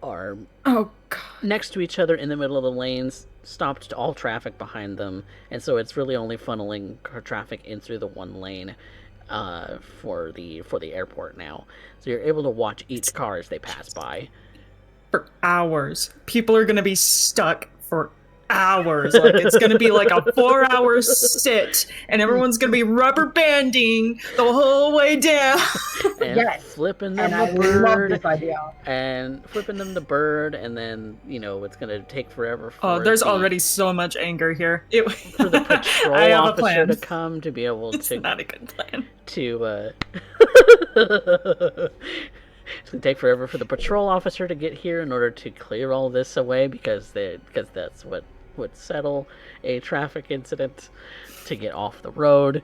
Oh God. next to each other in the middle of the lanes, stopped all traffic behind them, and so it's really only funneling her traffic in through the one lane for the airport now. So you're able to watch each car as they pass by. For hours. People are going to be stuck for hours. Like, it's going to be like a 4-hour sit, and everyone's going to be rubber banding the whole way down. And Yes. flipping them And the I love bird. this idea. And flipping them the bird, and then, it's going to take forever for There's already so much anger here. for the patrol I have a officer plan. to come to be able It's to not a good plan. It's gonna take forever for the patrol officer to get here in order to clear all this away, because that's what would settle a traffic incident, to get off the road.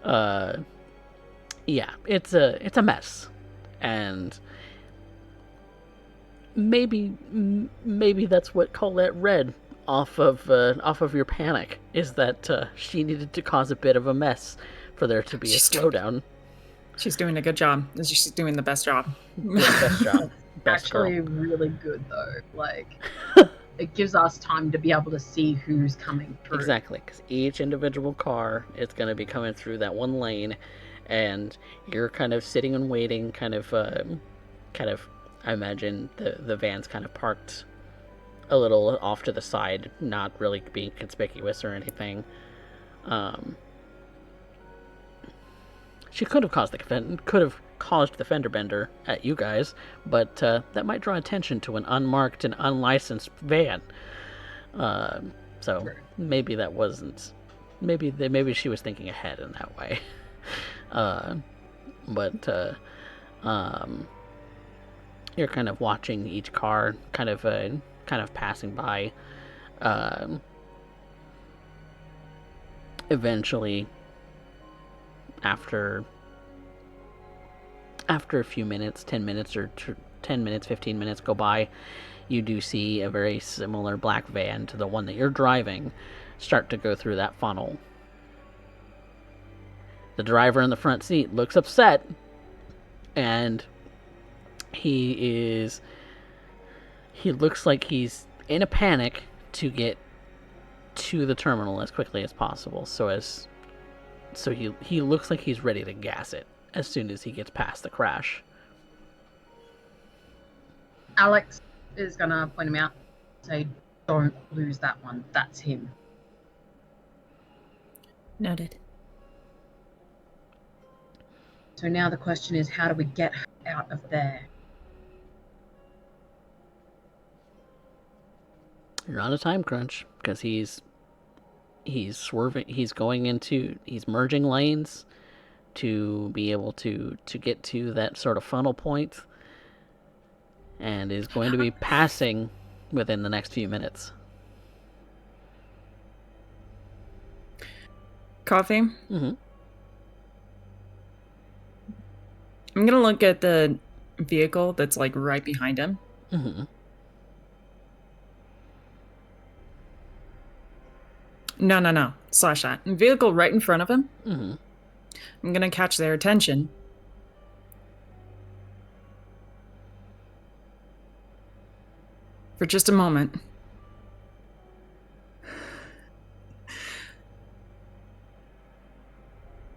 Yeah, it's a mess, and maybe that's what Colette read off of your panic, is that she needed to cause a bit of a mess for there to be a slowdown. She's doing a good job. She's doing the best job. Best job. Best Actually, girl. really good though. Like, it gives us time to be able to see who's coming through. Exactly, because each individual car is going to be coming through that one lane, and you're kind of sitting and waiting, kind of. I imagine the van's kind of parked a little off to the side, not really being conspicuous or anything. She could have caused the fender bender at you guys, but that might draw attention to an unmarked and unlicensed van. So maybe that wasn't. Maybe she was thinking ahead in that way. But you're kind of watching each car, kind of passing by. Eventually, after a few minutes, 10 minutes or 10 minutes, 15 minutes go by, you do see a very similar black van to the one that you're driving start to go through that funnel. The driver in the front seat looks upset, and he looks like he's in a panic to get to the terminal as quickly as possible, so he looks like he's ready to gas it as soon as he gets past the crash. Alex is gonna point him out, say, "Don't lose that one. That's him." Noted. So now the question is, how do we get out of there? You're on a time crunch because he's swerving. He's merging lanes to be able to get to that sort of funnel point, and is going to be passing within the next few minutes. Coffee? Mm-hmm. I'm gonna look at the vehicle that's like right behind him. Mm-hmm. No. Slash that. Vehicle right in front of him. Mm-hmm. I'm gonna catch their attention. For just a moment.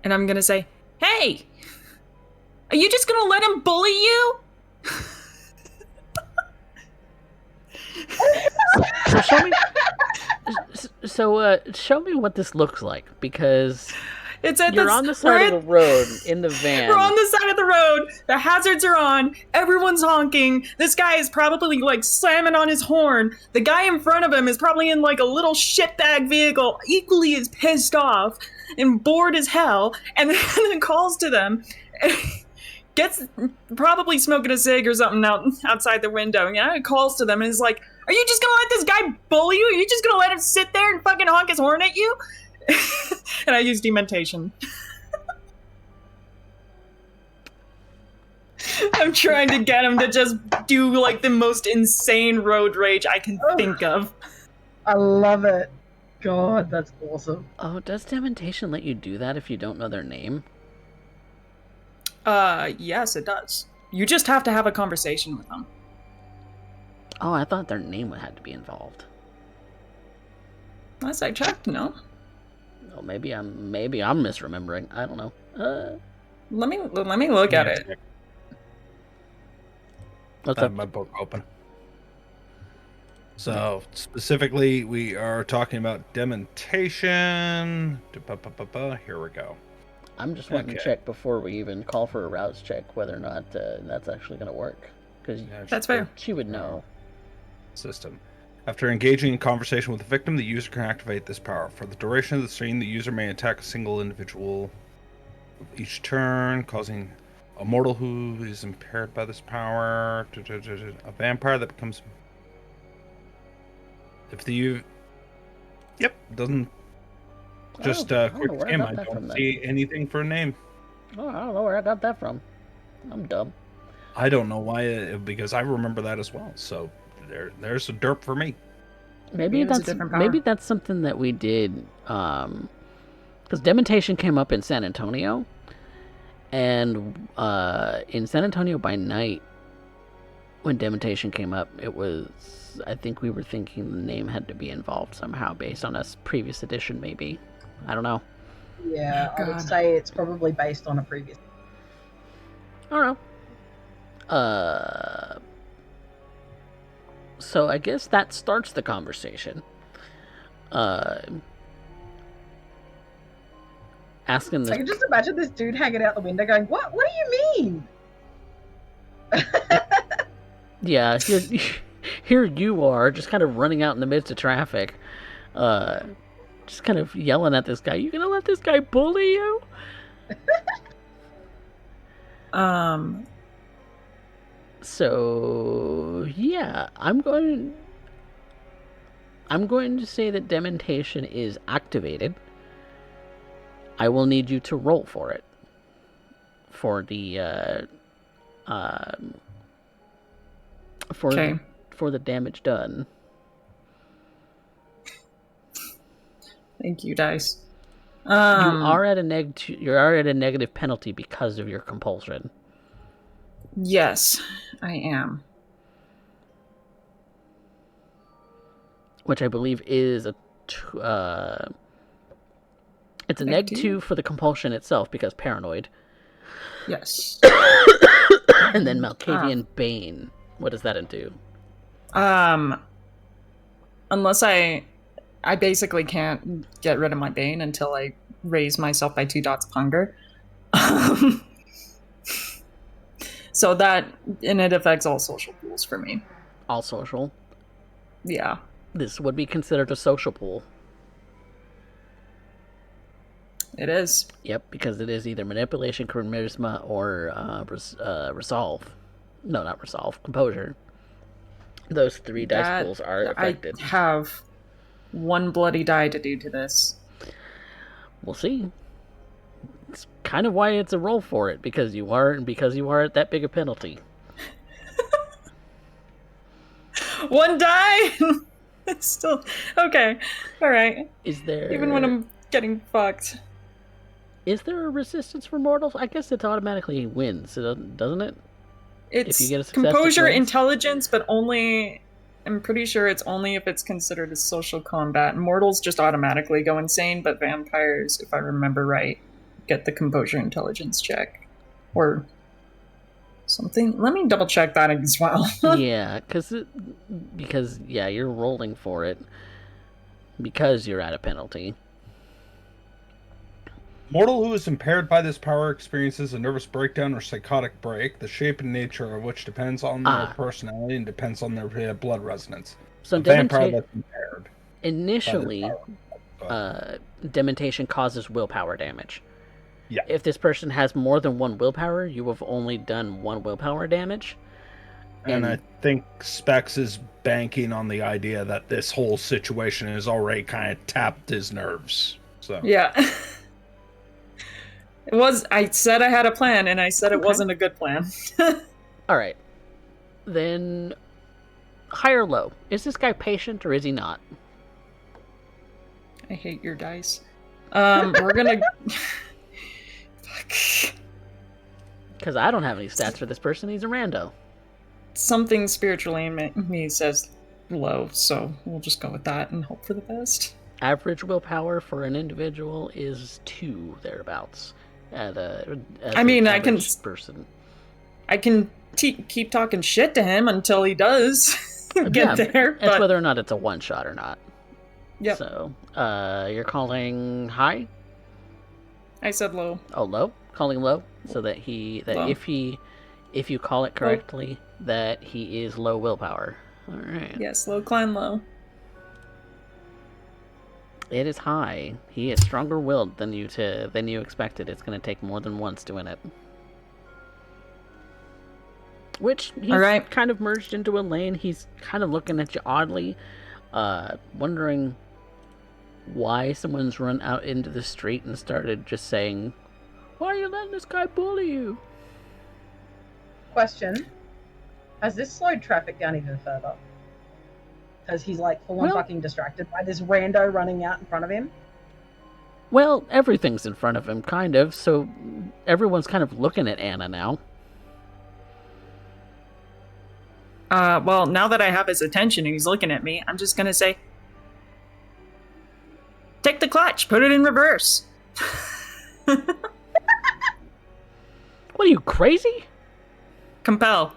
And I'm gonna say, "Hey! Are you just gonna let him bully you?" So show me. Show me what this looks like, because It's at you're on the side of the road in the van. We're on the side of the road. The hazards are on. Everyone's honking. This guy is probably like slamming on his horn. The guy in front of him is probably in like a little shitbag vehicle, equally as pissed off and bored as hell, and then calls to them. Gets probably smoking a cig or something outside the window. Yeah, it calls to them and is like, "Are you just gonna let this guy bully you? Are you just gonna let him sit there and fucking honk his horn at you?" And I use dementation. I'm trying to get him to just do like the most insane road rage I can think of. I love it. God, that's awesome. Oh, does dementation let you do that if you don't know their name? Yes, it does. You just have to have a conversation with them. Oh, I thought their name had to be involved. Last I checked, no. Oh, maybe I'm misremembering. I don't know. Let me look at it. What's I up? have my book open. So specifically, we are talking about dementation. Here we go. I'm just wanting to Okay. check before we even call for a rouse check whether or not that's actually going to work. Because That's fair. she would know. System. After engaging in conversation with the victim, the user can activate this power. For the duration of the scene, the user may attack a single individual each turn, causing a mortal who is impaired by this power. A vampire that becomes. If the Yep, doesn't. Just I don't know quick where I skim. got I that from don't then. see anything for a name. Oh, I don't know where I got that from. I'm dumb. I don't know why, because I remember that as well. So there's a derp for me. Maybe Maybe it's a that's different power. maybe that's something that we did. Because dementation came up in San Antonio, and in San Antonio by night, when dementation came up, it was. I think we were thinking the name had to be involved somehow based on a previous edition, maybe. I don't know. Yeah, Oh, I would God. say it's probably based on a previous. I don't know. So I guess that starts the conversation. asking I can this. just imagine this dude hanging out the window going, "What? What do you mean?" Yeah, here you are, just kind of running out in the midst of traffic, just kind of yelling at this guy. You gonna let this guy bully you? So yeah, I'm going to say that dementation is activated. I will need you to roll for it. For the Okay. for the damage done. Thank you, dice. You are at a you're already at a negative penalty because of your compulsion. Yes, I am. Which I believe is it's a neg 2 for the compulsion itself because paranoid. Yes. And then Malkavian Bane. What does that do? Unless I basically can't get rid of my Bane until I raise myself by 2 dots of hunger. So that, and it affects all social pools for me. All social? Yeah. This would be considered a social pool. It is. Yep, because it is either manipulation, charisma, or resolve. No, not resolve. Composure. Those 3 dice pools are affected. I have 1 bloody die to do to this. We'll see. It's kind of why it's a roll for it, because you are at that big a penalty. 1 die. It's still okay. All right. Is there even when I'm getting fucked? Is there a resistance for mortals? I guess it automatically wins, doesn't it? It's if you get a success, composure, intelligence, but only. I'm pretty sure it's only if it's considered as social combat. Mortals just automatically go insane, but vampires, if I remember right, get the composure intelligence check. Or something. Let me double check that as well. Yeah, because you're rolling for it because you're at a penalty. Mortal who is impaired by this power experiences a nervous breakdown or psychotic break, the shape and nature of which depends on their personality and depends on their blood resonance. So vampire that's impaired. Initially, dementation causes willpower damage. Yeah. If this person has more than 1 willpower, you have only done 1 willpower damage. And I think Specs is banking on the idea that this whole situation has already kind of tapped his nerves. So yeah. It was. I said I had a plan, and I said it wasn't a good plan. All right. Then, high or low? Is this guy patient or is he not? I hate your dice. We're gonna. Because I don't have any stats for this person. He's a rando. Something spiritually in me says low, so we'll just go with that and hope for the best. Average willpower for an individual is 2 thereabouts. I mean, I can keep talking shit to him until he does get there. It's whether or not it's a one shot or not. Yep. So, you're calling high? I said low. Oh, low? Calling low, so that low. if you call it correctly, that he is low willpower. All right. Yes, low, climb low. It is high. He is stronger willed than you expected. It's going to take more than once doing it. Which he's kind of merged into a lane. He's kind of looking at you oddly, wondering why someone's run out into the street and started just saying, "Why are you letting this guy bully you?" Question: has this slowed traffic down even further? Because he's like full on fucking distracted by this rando running out in front of him. Well, everything's in front of him, kind of, so everyone's kind of looking at Anna now. Well, now that I have his attention and he's looking at me, I'm just gonna say, take the clutch, put it in reverse. What are you, crazy? Compel.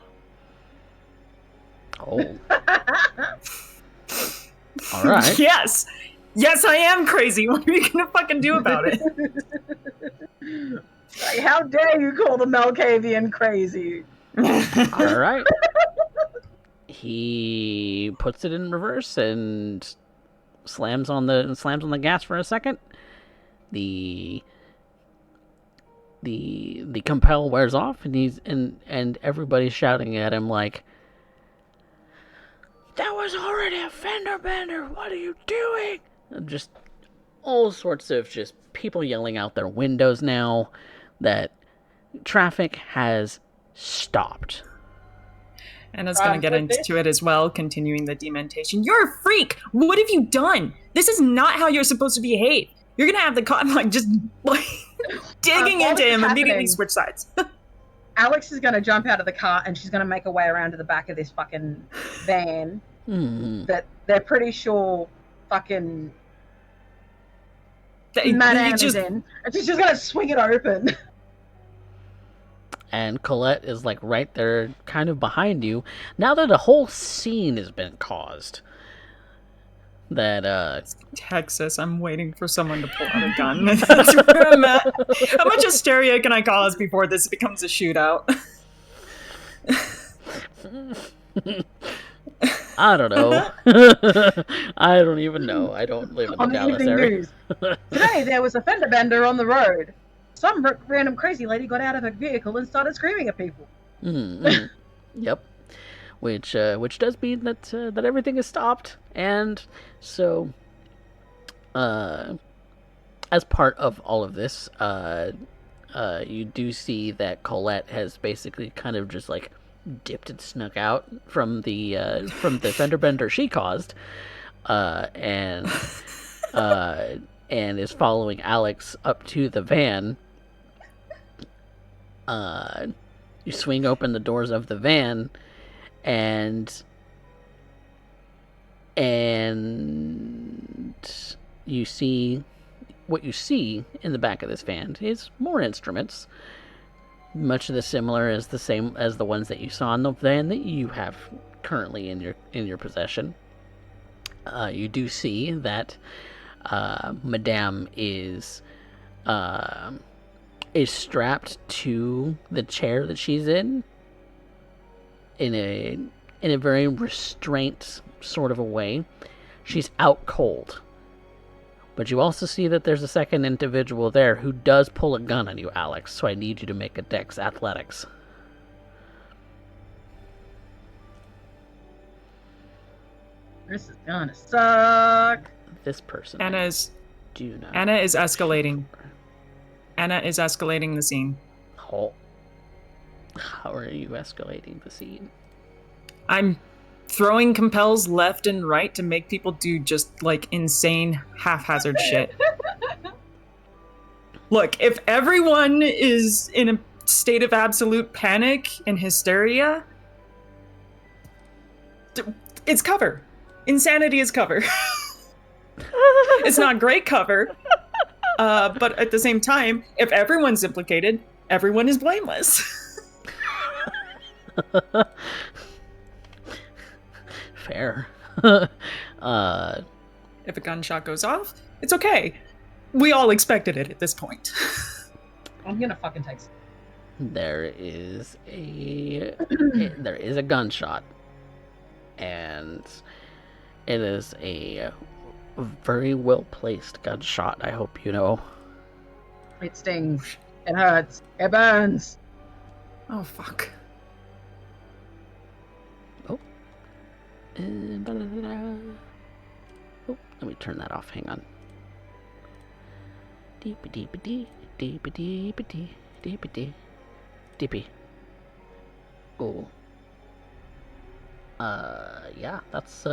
Oh. All right. Yes, I am crazy. What are you gonna fucking do about it? Like, how dare you call the Malkavian crazy? All right. He puts it in reverse and slams on the gas for a second. The compel wears off, and and everybody's shouting at him like, "That was already a fender bender. What are you doing?" Just all sorts of just people yelling out their windows now that traffic has stopped. Anna's gonna get into it as well, continuing the dementation. You're a freak! What have you done? This is not how you're supposed to behave. You're gonna have the cop just digging into him, immediately switch sides. Alex is gonna jump out of the car and she's gonna make her way around to the back of this fucking van that they're pretty sure fucking Madame is in. And she's just gonna swing it open. And Colette is like right there, kind of behind you. Now that a whole scene has been caused. That Texas, I'm waiting for someone to pull out a gun. That's where I'm at. How much hysteria can I cause before this becomes a shootout? I don't know. I don't even know. I don't live in the Dallas area. News. Today there was a fender bender on the road. Some random crazy lady got out of her vehicle and started screaming at people. Yep. Which does mean that that everything is stopped, and so as part of all of this, you do see that Colette has basically kind of just like dipped and snuck out from the fender bender she caused, and is following Alex up to the van. You swing open the doors of the van, and you see what you see in the back of this van is more instruments, much of the similar as the same as the ones that you saw in the van that you have currently in your possession. You do see that Madame is strapped to the chair that she's in a very restraint sort of a way. She's out cold. But you also see that there's a second individual there who does pull a gun on you, Alex, so I need you to make a Dex Athletics. This is gonna suck. This person. Anna is escalating. Anna is escalating the scene. Oh. How are you escalating the scene? I'm throwing compels left and right to make people do just like insane haphazard shit. Look, if everyone is in a state of absolute panic and hysteria, it's cover. Insanity is cover. It's not great cover, but at the same time, if everyone's implicated, everyone is blameless. Fair. If a gunshot goes off, it's okay. We all expected it at this point. I'm gonna fucking take some. There is a gunshot, and it is a very well placed gunshot. I hope you know. It stings. It hurts. It burns. Oh fuck. Oh, let me turn that off. Hang on. Deepy deepy dee, deepy deepy dee, deepy dee, deepy. Oh. Yeah, that's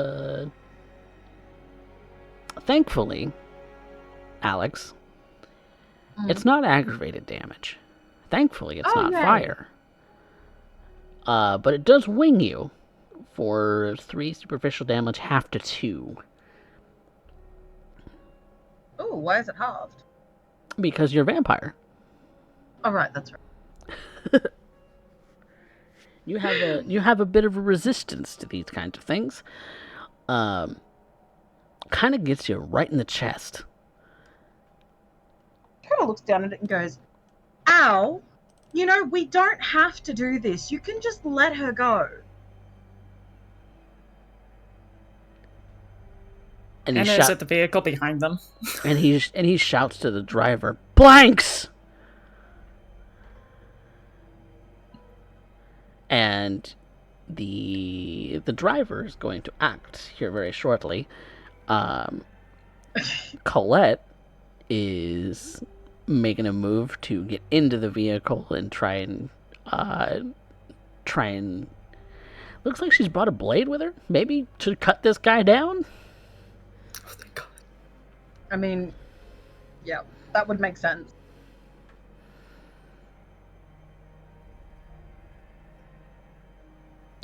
thankfully, Alex, it's not aggravated damage. Thankfully, it's not fire. But it does wing you for 3 superficial damage, half to 2. Oh, why is it halved? Because you're a vampire. Oh, right, that's right. You have a bit of a resistance to these kinds of things. Kind of gets you right in the chest. Kind of looks down at it and goes, Al, you know, we don't have to do this. You can just let her go. And he Anna is shouts, at the vehicle behind them. and he shouts to the driver, "Blanks!" And the driver is going to act here very shortly. Colette is making a move to get into the vehicle and try and looks like she's brought a blade with her, maybe to cut this guy down. Oh, thank God. I mean, yeah, that would make sense.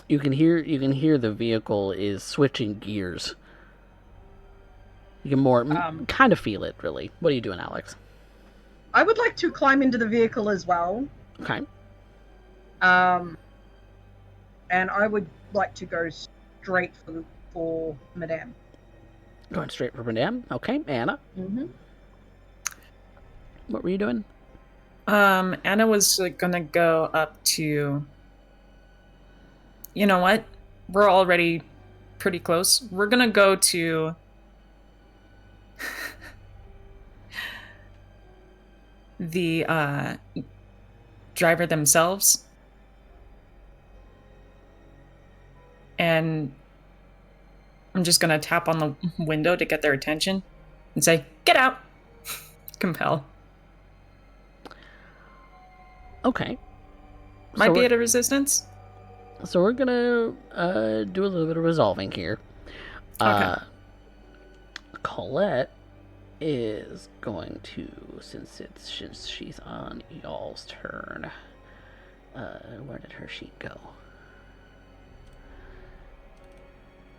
You can hear the vehicle is switching gears. You can more kind of feel it, really. What are you doing, Alex? I would like to climb into the vehicle as well. Okay. And I would like to go straight for Madame. Going straight for Madame. Okay, Anna. Mm-hmm. What were you doing? Anna was gonna go up to. You know what? We're already pretty close. We're gonna go to. The driver themselves. And I'm just gonna tap on the window to get their attention and say, "Get out!" Compel. Okay. Might be at a resistance. So we're gonna do a little bit of resolving here. Okay. Colette is going to, since she's on y'all's turn. Where did her sheet go?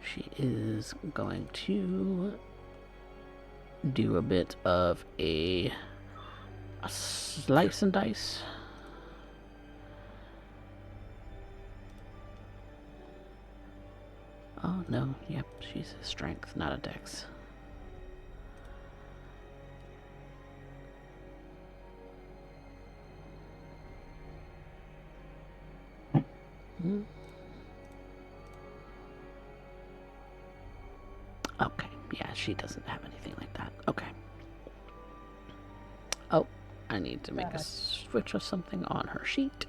She is going to do a bit of a slice and dice. Oh no, yep, she's a strength, not a dex. Okay, yeah, she doesn't have anything like that. Okay. Oh, I need to make a switch of something on her sheet.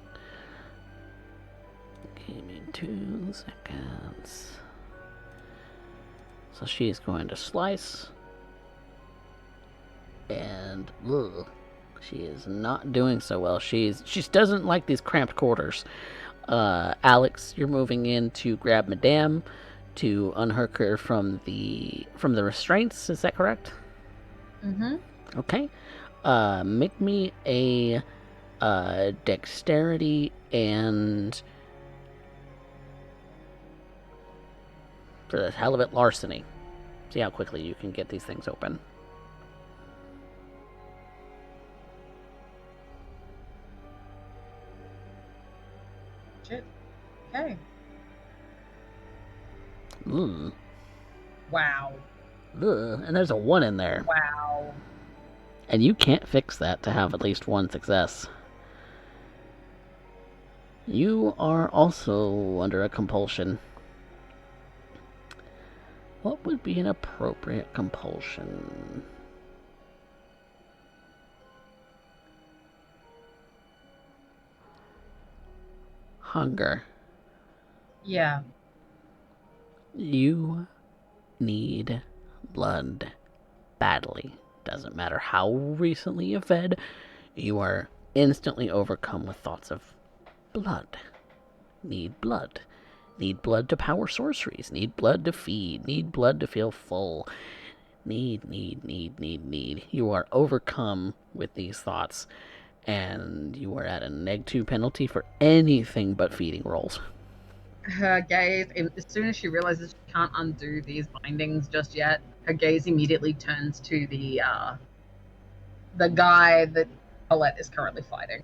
Give me 2 seconds. So she's going to slice. And she is not doing so well. She doesn't like these cramped quarters. Alex, you're moving in to grab Madame to unhook her from the restraints. Is that correct? Mm-hmm. Okay. Make me a dexterity and, for the hell of it, larceny. See how quickly you can get these things open. Shit. Okay. Ooh. Wow. Ugh. And there's a 1 in there. Wow. And you can't fix that to have at least 1 success. You are also under a compulsion. What would be an appropriate compulsion? Hunger. Yeah. You need blood badly. Doesn't matter how recently you fed, you are instantly overcome with thoughts of blood. Need blood. Need blood to power sorceries. Need blood to feed. Need blood to feel full. Need. You are overcome with these thoughts, and you are at a -2 penalty for anything but feeding rolls. Her gaze, as soon as she realizes she can't undo these bindings just yet, her gaze immediately turns to the guy that Colette is currently fighting.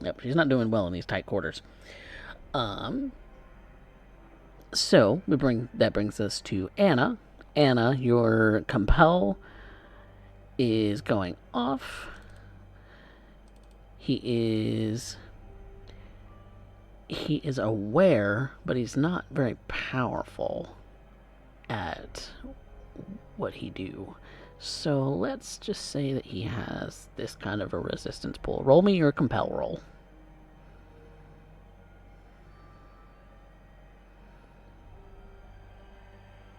Yep, she's not doing well in these tight quarters. So that brings us to Anna. Anna, your compel is going off. He is aware, but he's not very powerful at what he do. So let's just say that he has this kind of a resistance pool. Roll me your compel roll.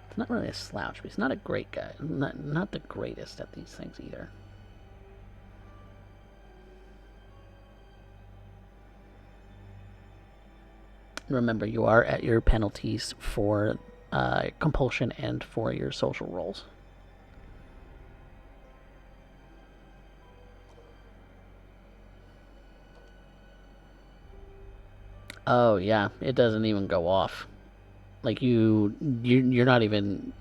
It's not really a slouch, but he's not a great guy. Not the greatest at these things either. Remember, you are at your penalties for compulsion and for your social rolls. Oh yeah, it doesn't even go off. Like you're not even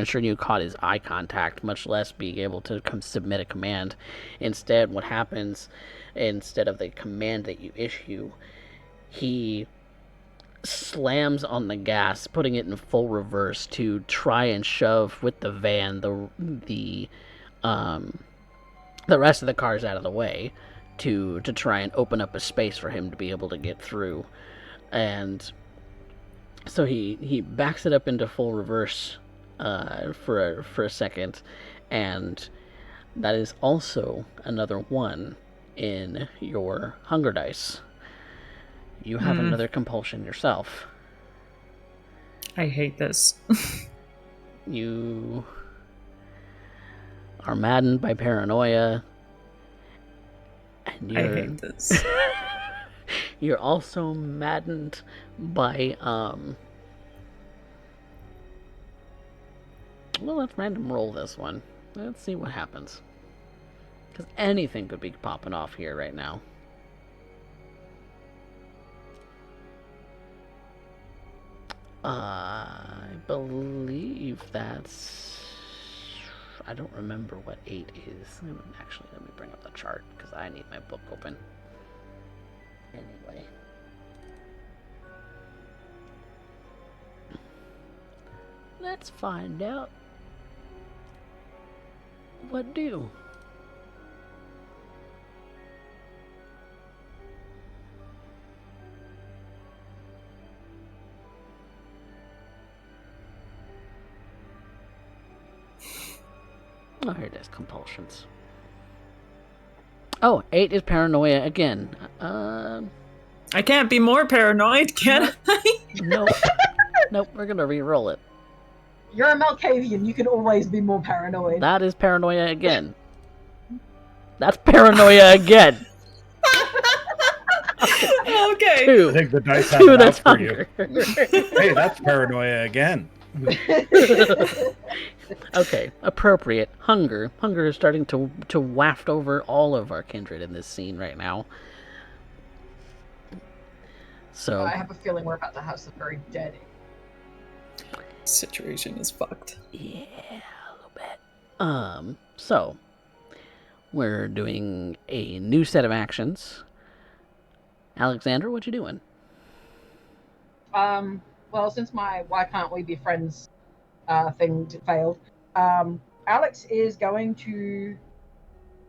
sure you caught his eye contact, much less being able to submit a command. Instead, what happens, instead of the command that you issue, he slams on the gas, putting it in full reverse to try and shove with the van the rest of the cars out of the way to try and open up a space for him to be able to get through. And so he backs it up into full reverse for a second, and that is also another one in your hunger dice. You have another compulsion yourself. I hate this. You are maddened by paranoia. And I hate this. You're also maddened by well, let's random roll this one. Let's see what happens. Because anything could be popping off here right now. I believe that's... I don't remember what 8 is. Actually, let me bring up the chart, because I need my book open. Anyway. Let's find out what do. Oh, here it is, compulsions. Oh, 8 is paranoia again. I can't be more paranoid, can I? Nope. Nope, we're gonna re-roll it. You're a Malkavian. You can always be more paranoid. That is paranoia again. That's paranoia again. Okay. 2. I think the dice have 2, it out that's for you. hunger. Hey, that's paranoia again. Okay, appropriate. Hunger. Hunger is starting to waft over all of our kindred in this scene right now. So I have a feeling we're about to have some very dead. Situation is fucked. yeah, a little bit. So we're doing a new set of actions. Alexander, what you doing? Well, since my why can't we be friends thing failed, Alex is going to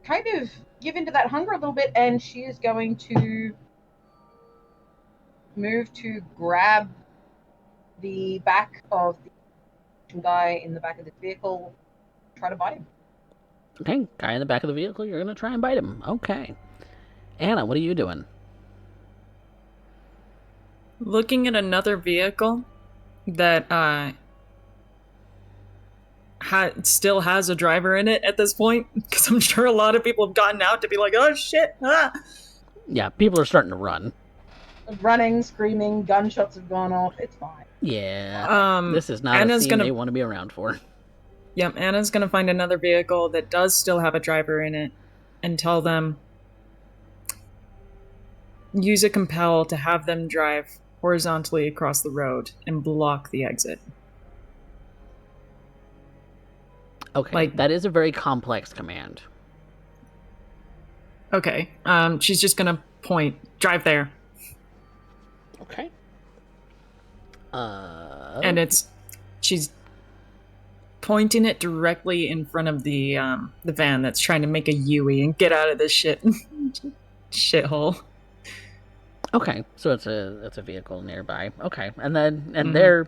kind of give into that hunger a little bit, and she is going to move to grab the back of the guy in the back of the vehicle, try to bite him. Okay, guy in the back of the vehicle, you're gonna try and bite him. Okay. Anna, what are you doing? Looking at another vehicle that still has a driver in it at this point, because I'm sure a lot of people have gotten out to be like, oh shit, ah! Yeah, people are starting to run. Running, screaming, gunshots have gone off. It's fine. Yeah. This is not a scene they want to be around for. Yep, Anna's gonna find another vehicle that does still have a driver in it and tell them, use a compel to have them drive horizontally across the road and block the exit. Okay, that is a very complex command. Okay, she's just gonna point, drive there. Okay. And she's pointing it directly in front of the van that's trying to make a Yui and get out of this shit. shithole. Okay, so it's a vehicle nearby. Okay, and then Mhm. they're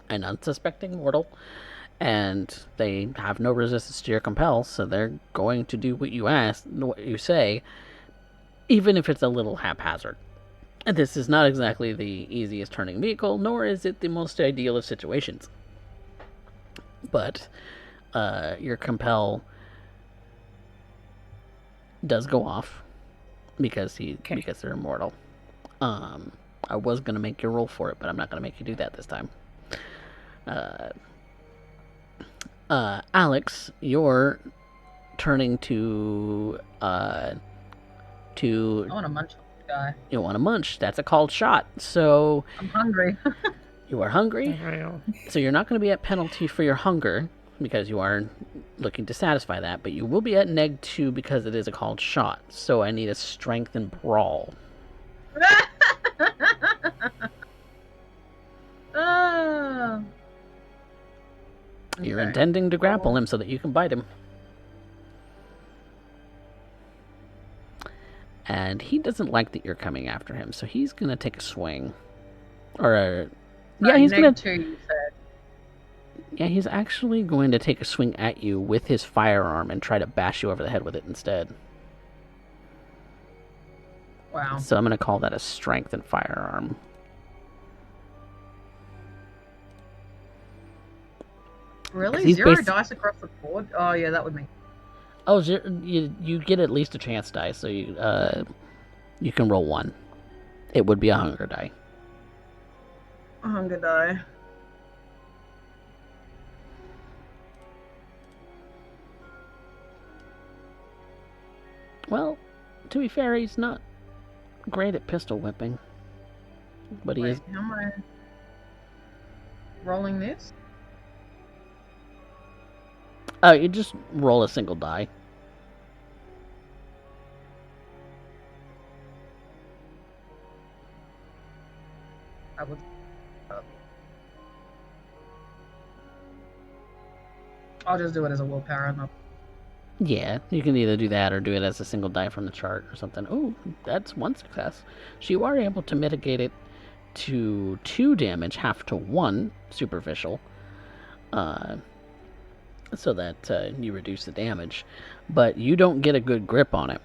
an unsuspecting mortal, and they have no resistance to your compel, so they're going to do what you say, even if it's a little haphazard. And this is not exactly the easiest turning vehicle, nor is it the most ideal of situations. But your compel does go off because they're immortal. I was gonna make you roll for it, but I'm not gonna make you do that this time. Alex, you're turning to I want to munch on this guy. you want to munch. That's a called shot. So I'm hungry. you are hungry. So you're not going to be at penalty for your hunger because you are looking to satisfy that, but you will be at -2 because it is a called shot. So I need a strength and brawl. You're Okay. intending to grapple him so that you can bite him. And he doesn't like that you're coming after him, so he's going to take a swing. He's going to... -2, you said. Yeah, he's actually going to take a swing at you with his firearm and try to bash you over the head with it instead. Wow. So I'm going to call that a strength and firearm. Really? 0 dice across the board? Oh, yeah, that would make... Oh, you get at least a chance die, so you can roll 1. It would be a hunger die. A hunger die. Well, to be fair, he's not great at pistol whipping. But he is... How am I rolling this? You just roll a single die. I would... I'll just do it as a willpower. Yeah, you can either do that or do it as a single die from the chart or something. Oh, that's 1 success. So you are able to mitigate it to 2 damage, half to 1 superficial. So that you reduce the damage, but you don't get a good grip on it.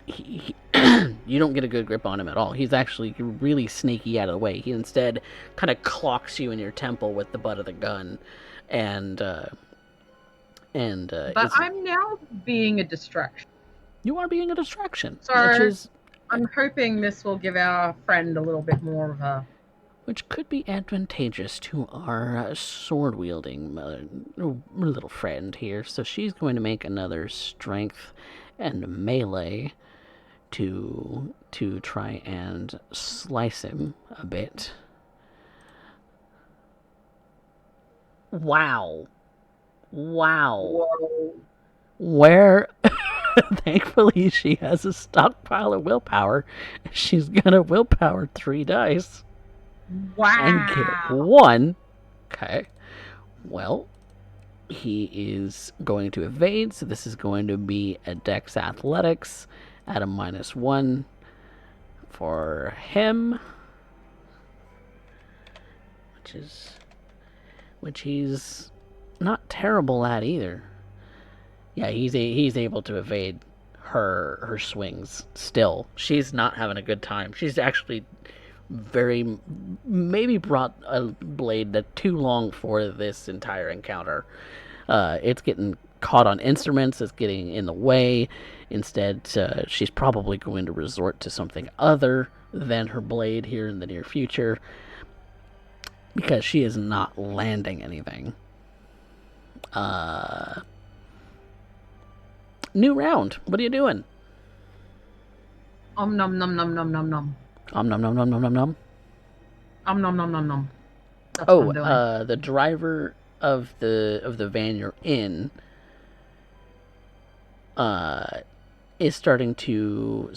You don't get a good grip on him at all. He's actually really snaky out of the way. He instead kind of clocks you in your temple with the butt of the gun, and But I'm now being a distraction. You are being a distraction, So I'm hoping this will give our friend a little bit more of a... Which could be advantageous to our sword-wielding little friend here. So she's going to make another strength and melee to try and slice him a bit. Wow. Whoa. Where... Thankfully, she has a stockpile of willpower. She's gonna willpower 3 dice. Wow. And get 1. Okay. Well, he is going to evade, so this is going to be a Dex Athletics at a -1 for him, which he's not terrible at either. Yeah, he's able to evade her swings still. She's not having a good time. She's actually maybe brought a blade that's too long for this entire encounter. It's getting caught on instruments, it's getting in the way. Instead, she's probably going to resort to something other than her blade here in the near future, because she is not landing anything. New round. What are you doing? Nom nom nom nom nom nom nom. Nom nom nom nom nom nom nom. Nom nom nom nom nom. That's what I'm doing. The driver of the van you're in is starting to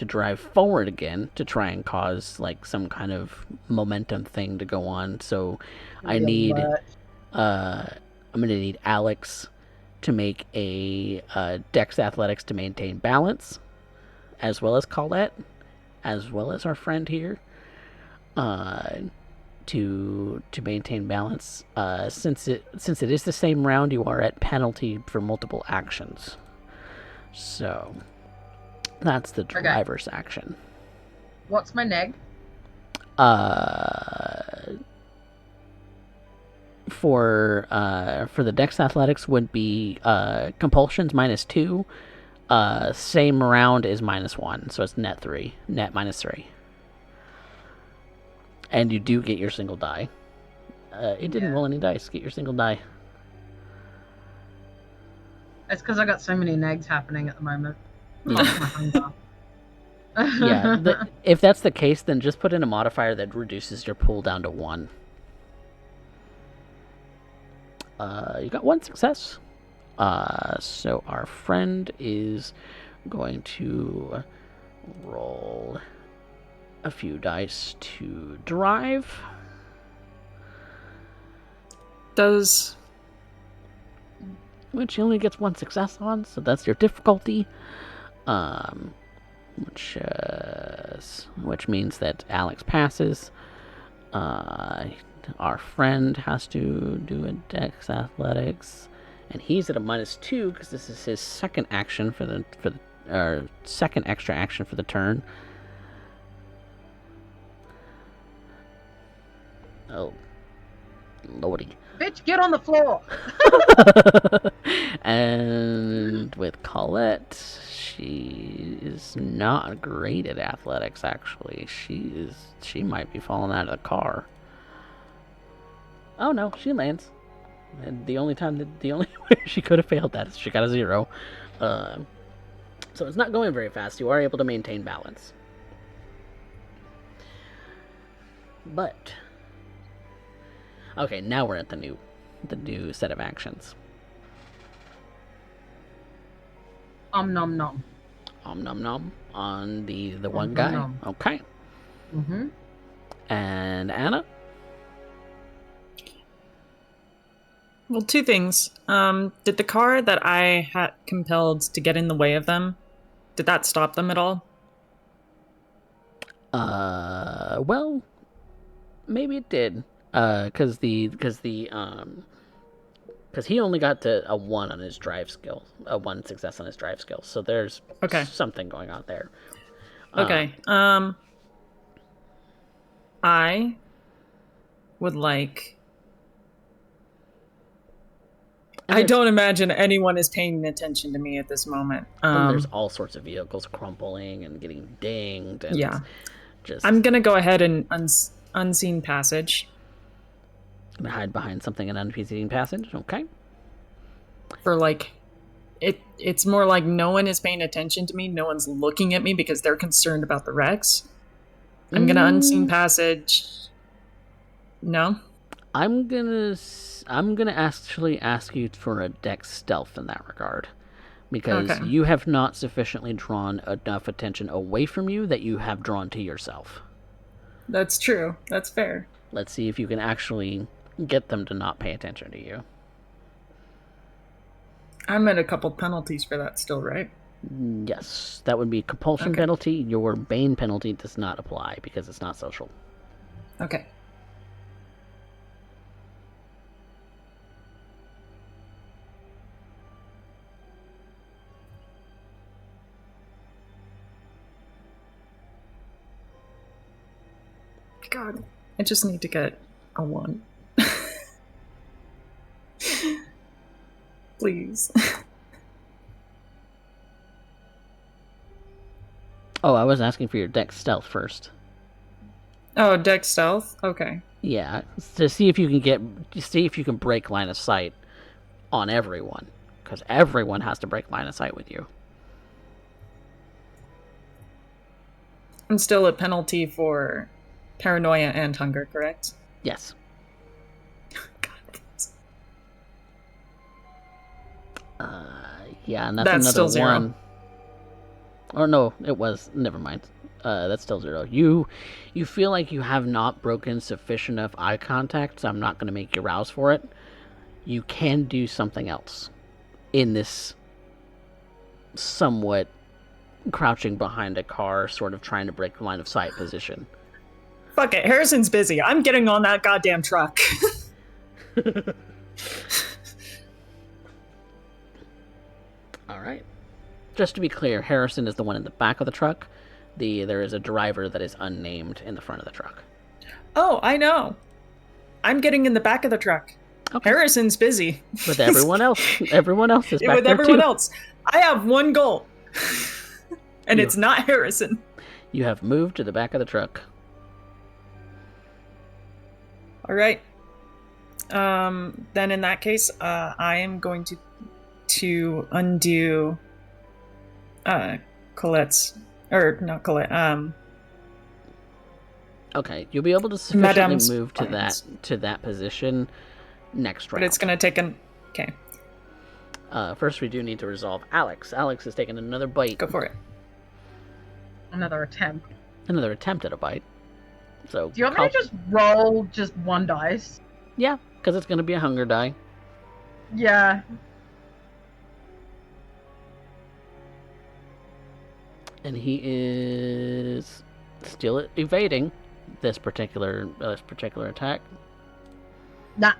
drive forward again to try and cause like some kind of momentum thing to go on. So I'm gonna need Alex to make a Dex Athletics to maintain balance, as well as Colette, as well as our friend here, to maintain balance. Since it is the same round, you are at penalty for multiple actions. So that's the driver's action. What's my neg? For the Dex Athletics would be compulsions -2. Same round is -1, so it's net -3. And you do get your single die. It didn't roll any dice. Get your single die. It's because I got so many negs happening at the moment. Yeah, if that's the case, then just put in a modifier that reduces your pool down to 1. You got 1 success. So our friend is going to roll a few dice to drive. Which he only gets 1 success on, so that's your difficulty. Which means that Alex passes. Our friend has to do a Dex Athletics, and he's at a -2 because this is his second action second extra action for the turn. Oh, lordy! Bitch, get on the floor! And with Colette, she is not great at athletics. Actually, she might be falling out of the car. Oh no, she lands. And the only way she could have failed that is she got a 0. So it's not going very fast. You are able to maintain balance. But okay, now we're at the new set of actions. Nom nom. Nom nom on the one guy. Nom. Okay. Mm-hmm. And Anna? Well, 2 things. Did the car that I had compelled to get in the way of them, did that stop them at all? Well, maybe it did. Because he only got to a 1 on his drive skill, a 1 success on his drive skill. So there's something going on there. Okay. I would like. I don't imagine anyone is paying attention to me at this moment. There's all sorts of vehicles crumpling and getting dinged. And yeah. Just I'm gonna go ahead and unseen passage. Gonna hide behind something in unseen passage. Okay. For like, it's more like no one is paying attention to me. No one's looking at me because they're concerned about the wrecks. I'm gonna unseen passage. No. I'm gonna actually ask you for a Dex stealth in that regard, because you have not sufficiently drawn enough attention away from you that you have drawn to yourself. That's true. That's fair. Let's see if you can actually get them to not pay attention to you. I'm at a couple penalties for that still, right? Yes, that would be compulsion penalty. Your Bane penalty does not apply because it's not social. Okay. God, I just need to get a 1. Please. Oh, I was asking for your Dex stealth first. Oh, Dex stealth? Okay. Yeah, to see if you can break line of sight on everyone, because everyone has to break line of sight with you. I'm still at penalty for paranoia and hunger, correct? Yes. Yeah, and that's another still 0. 1. Or no, it was. Never mind. That's still 0. You feel like you have not broken sufficient enough eye contact, so I'm not going to make you rouse for it. You can do something else in this somewhat crouching behind a car, sort of trying to break the line of sight position. Fuck it, Harrison's busy. I'm getting on that goddamn truck. All right. Just to be clear, Harrison is the one in the back of the truck. There is a driver that is unnamed in the front of the truck. Oh, I know. I'm getting in the back of the truck. Okay. Harrison's busy. With everyone else. Everyone else is back With there everyone too. else. I have one goal. And You- it's not Harrison. You have moved to the back of the truck. All right. Then in that case, I am going to undo Colette's, or not Colette, Okay, you'll be able to sufficiently Madame's move to plans. that position next round. But it's gonna take an... Okay, First, we do need to resolve Alex. Alex has taken another bite. go for it. Another attempt. Another attempt at a bite. So, Do you want me to just roll just one dice? Yeah, because it's going to be a hunger die. Yeah. And he is still evading this particular attack. Nah.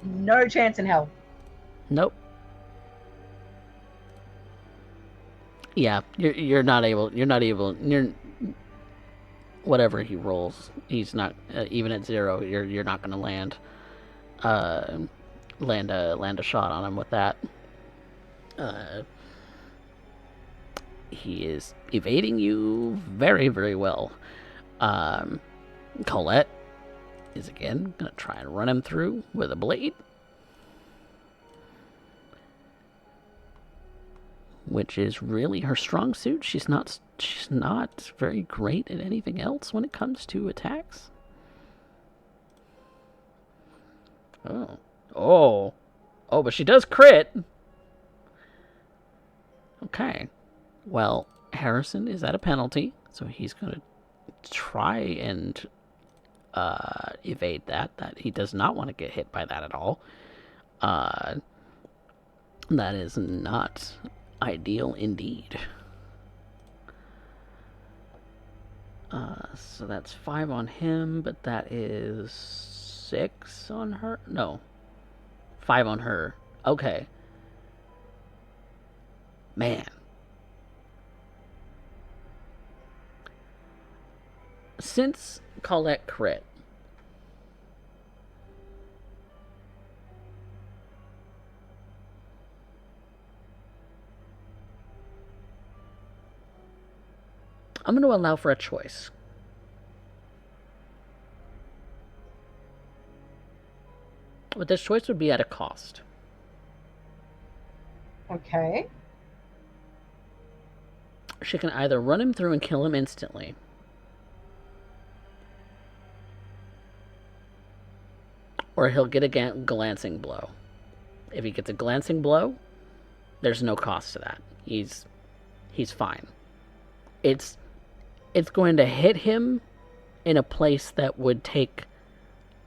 No chance in hell. Nope. Yeah, you're not able. Whatever he rolls, he's not even at 0. You're not going to land a shot on him with that. He is evading you very, very well. Colette is again going to try and run him through with a blade, which is really her strong suit. She's not very great at anything else when it comes to attacks. Oh, but she does crit. Okay. Well, Harrison is at a penalty, so he's going to try and evade that. That he does not want to get hit by that at all. That is not ideal indeed. So that's 5 on him, but that is 6 on her. No, 5 on her. Okay. Man. Since Colette crit, I'm going to allow for a choice. But this choice would be at a cost. Okay. She can either run him through and kill him instantly, or he'll get a glancing blow. If he gets a glancing blow, there's no cost to that. He's fine. It's going to hit him in a place that would take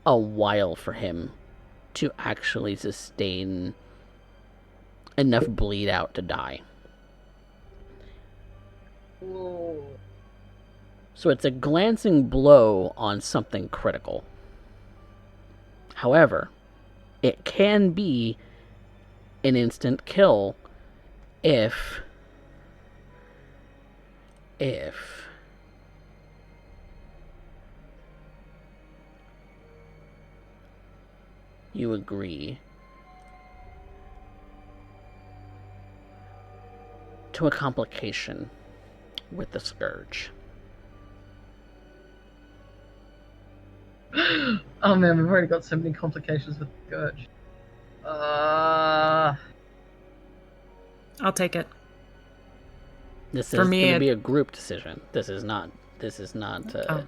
a while for him to actually sustain enough bleed out to die. Ooh. So it's a glancing blow on something critical. However, it can be an instant kill if you agree to a complication with the Scourge. Oh man, we've already got so many complications with the Scourge. I'll take it. This For is me, going to it- be a group decision. This is not. Oh.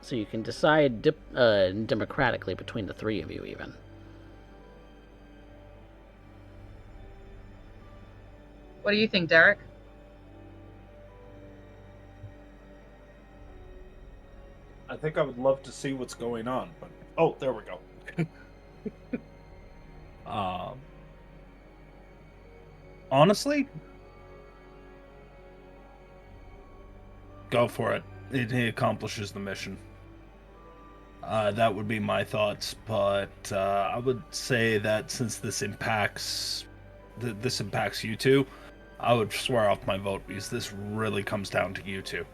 So you can decide democratically between the three of you, even. What do you think, Derek? I think I would love to see what's going on, but oh, there we go. Honestly, Go for it. It accomplishes the mission. That would be my thoughts, but I would say that since this impacts you two, I would swear off my vote because this really comes down to you two.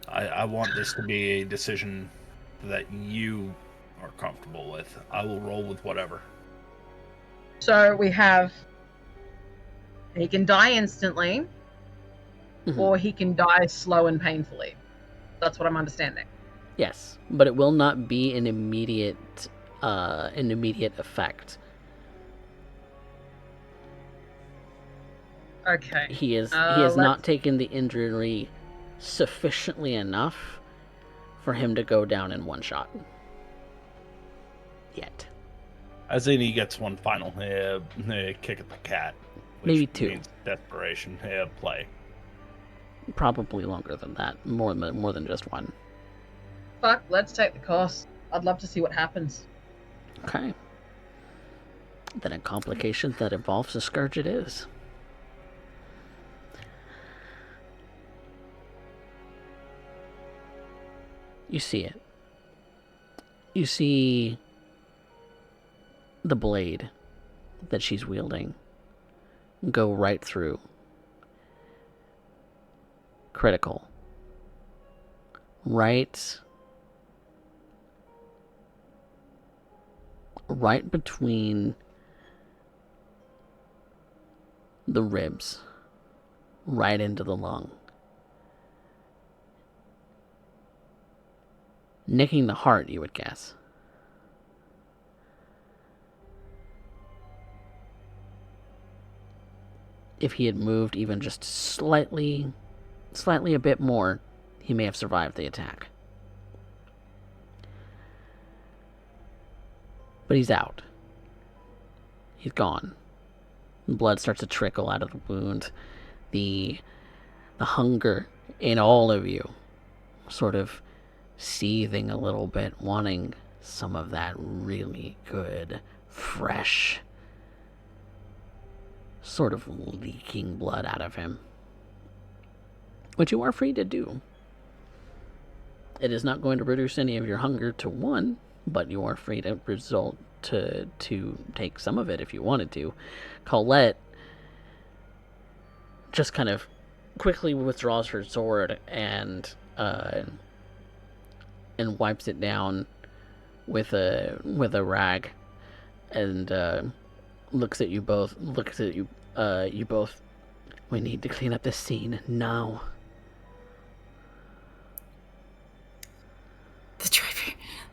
I want this to be a decision that you are comfortable with. I will roll with whatever. So we have, he can die instantly, or he can die slow and painfully. That's what I'm understanding. Yes, but it will not be an immediate effect. Okay. He has not taken the injury sufficiently enough for him to go down in one shot. Yet. As in, he gets one final kick at the cat. Which Maybe two. Means desperation. Play. Probably longer than that. More than just one. Fuck, let's take the cost. I'd love to see what happens. Okay. Then a complication that involves a scourge it is. You see it. You see the blade that she's wielding go right through. Critical. Right between the ribs. Right into the lung. Nicking the heart, you would guess. If he had moved even just slightly a bit more, he may have survived the attack. But he's out. He's gone. Blood starts to trickle out of the wound. The hunger in all of you sort of seething a little bit, wanting some of that really good, fresh, sort of leaking blood out of him. Which you are free to do. It is not going to reduce any of your hunger to 1, but you are free to take some of it if you wanted to. Colette just kind of quickly withdraws her sword and wipes it down with a rag, and looks at you both. You both. We need to clean up this scene now.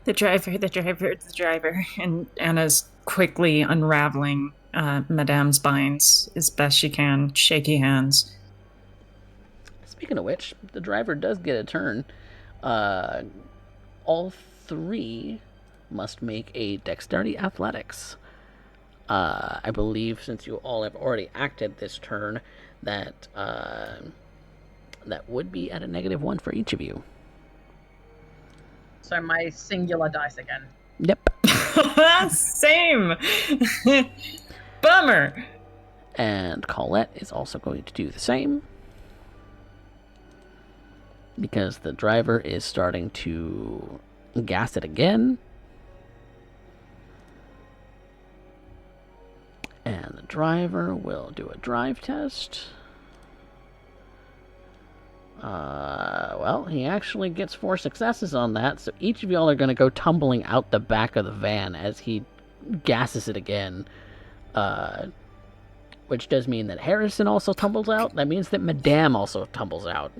The driver. And Anna's quickly unraveling Madame's binds as best she can, shaky hands. Speaking of which, the driver does get a turn. All 3 must make a dexterity athletics. I believe since you all have already acted this turn, that would be at a -1 for each of you. So my singular dice again. Yep. Same. Bummer. And Colette is also going to do the same, because the driver is starting to gas it again. And the driver will do a drive test. Well, he actually gets 4 successes on that, so each of y'all are going to go tumbling out the back of the van as he gasses it again. Which does mean that Harrison also tumbles out. That means that Madame also tumbles out.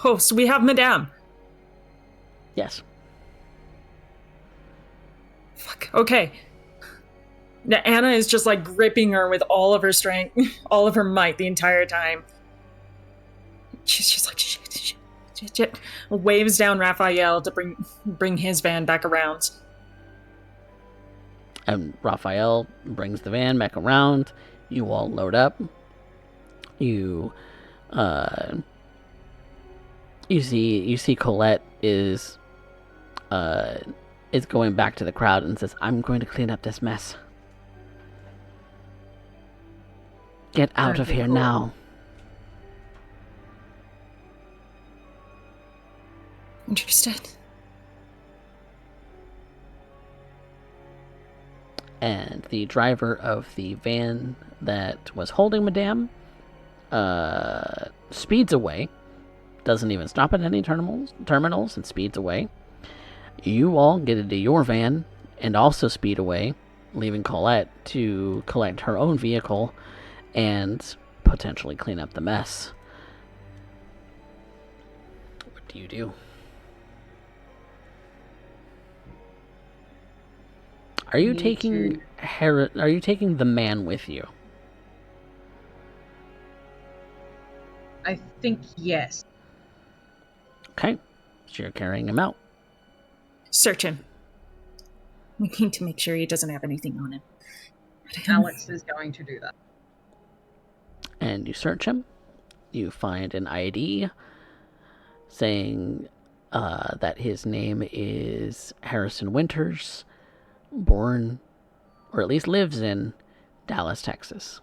Oh, so we have Madame. Yes. Fuck. Okay. Now, Anna is just like gripping her with all of her strength, all of her might the entire time. She's just like, shit. Waves down Raphael to bring his van back around. And Raphael brings the van back around. You all load up. You see Colette is going back to the crowd and says, "I'm going to clean up this mess. Get out of here now." Understood. And the driver of the van that was holding Madame speeds away. Doesn't even stop at any terminals and speeds away. You all get into your van and also speed away, leaving Colette to collect her own vehicle and potentially clean up the mess. What do you do? Are you taking Are you taking the man with you? I think yes. Okay, so you're carrying him out. Search him. We need to make sure he doesn't have anything on him. Alex is going to do that. And you search him. You find an ID saying that his name is Harrison Winters, born, or at least lives in, Dallas, Texas.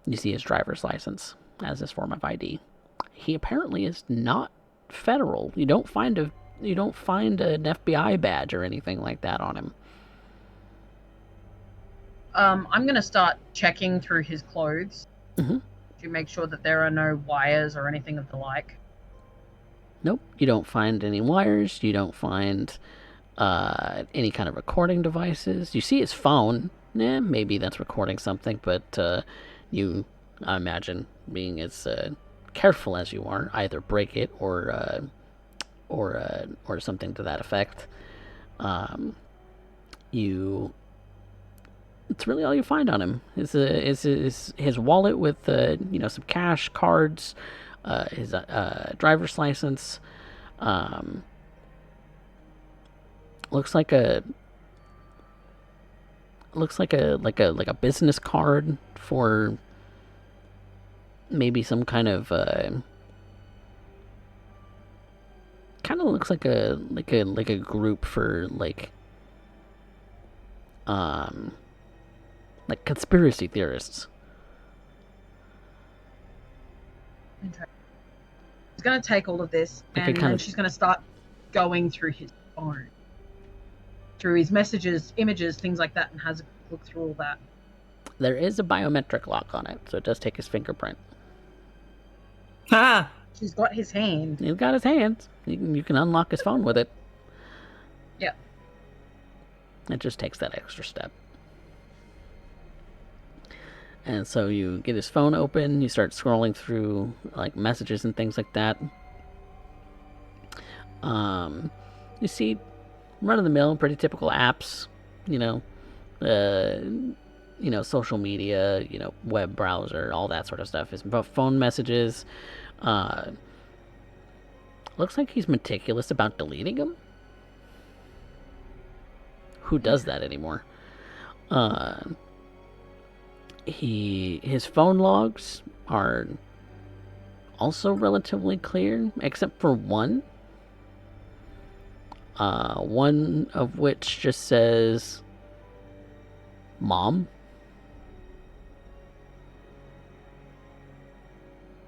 You see his driver's license as his form of ID. He apparently is not federal. You don't find an FBI badge or anything like that on him. I'm going to start checking through his clothes Mm-hmm. to make sure that there are no wires or anything of the like. Nope, you don't find any wires. You don't find any kind of recording devices. You see his phone. Maybe that's recording something, but you, I imagine, being as careful as you are, either break it or something to that effect. It's really all you find on him is his wallet with some cash, cards, his driver's license. Looks like a business card for maybe some kind of looks like a group for like conspiracy theorists. She's going to take all of this and then she's going to start going through his phone, through his messages, images, things like that, and has a look through all that. There is a biometric lock on it, so it does take his fingerprint. Ah! She's got his hand. He's got his hands. You can unlock his phone with it. Yep. It just takes that extra step. And so you get his phone open, you start scrolling through like messages and things like that. You see run-of-the-mill, pretty typical apps, social media, web browser, all that sort of stuff. His phone messages. Looks like he's meticulous about deleting them. Who does that anymore? His phone logs are also relatively clear, except for one. One of which just says Mom.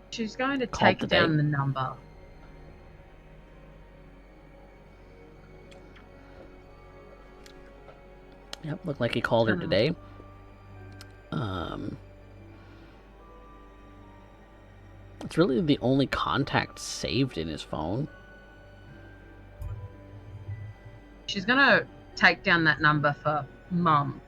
She's going to take down the number. Yep, looked like he called her today. It's really the only contact saved in his phone. She's going to take down that number for Mum.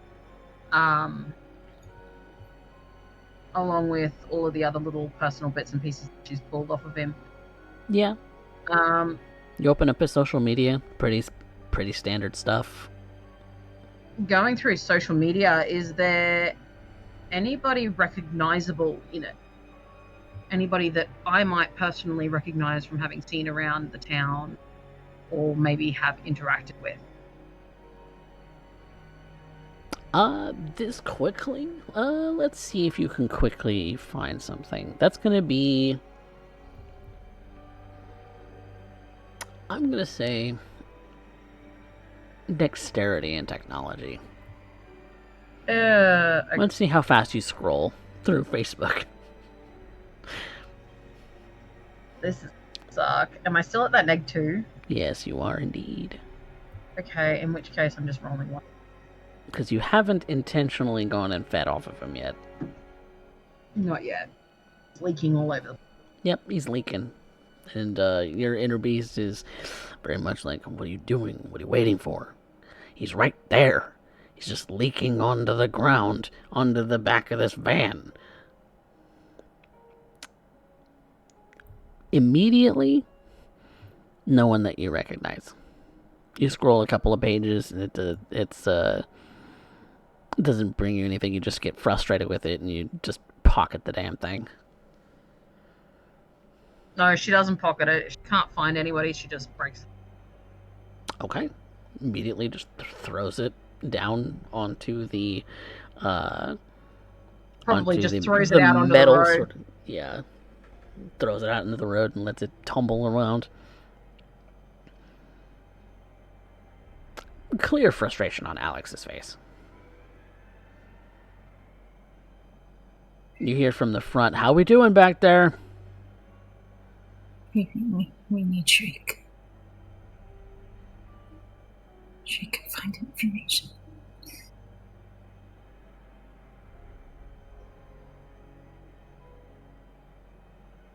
Along with all of the other little personal bits and pieces that she's pulled off of him. Yeah. You open up his social media, pretty standard stuff. Going through his social media, is there anybody recognizable in it? Anybody that I might personally recognize from having seen around the town or maybe have interacted with? This quickly? Let's see if you can quickly find something. That's gonna be... I'm gonna say... dexterity and technology. Let's see how fast you scroll through Facebook. This is suck. Am I still at that -2? Yes, you are indeed. Okay, in which case I'm just rolling one. Because you haven't intentionally gone and fed off of him yet. Not yet. It's leaking all over. Yep, he's leaking. And your inner beast is very much like, what are you doing? What are you waiting for? He's right there. He's just leaking onto the ground, onto the back of this van. Immediately, no one that you recognize. You scroll a couple of pages, and it doesn't bring you anything. You just get frustrated with it, and you just pocket the damn thing. No, she doesn't pocket it. If she can't find anybody, she just breaks it. Okay. Immediately just throws it down onto the Probably onto just throws it out onto the metal road. sort of, yeah. Throws it out into the road and lets it tumble around. Clear frustration on Alex's face. You hear from the front, "How we doing back there?" We need Shriek. Shriek can find information.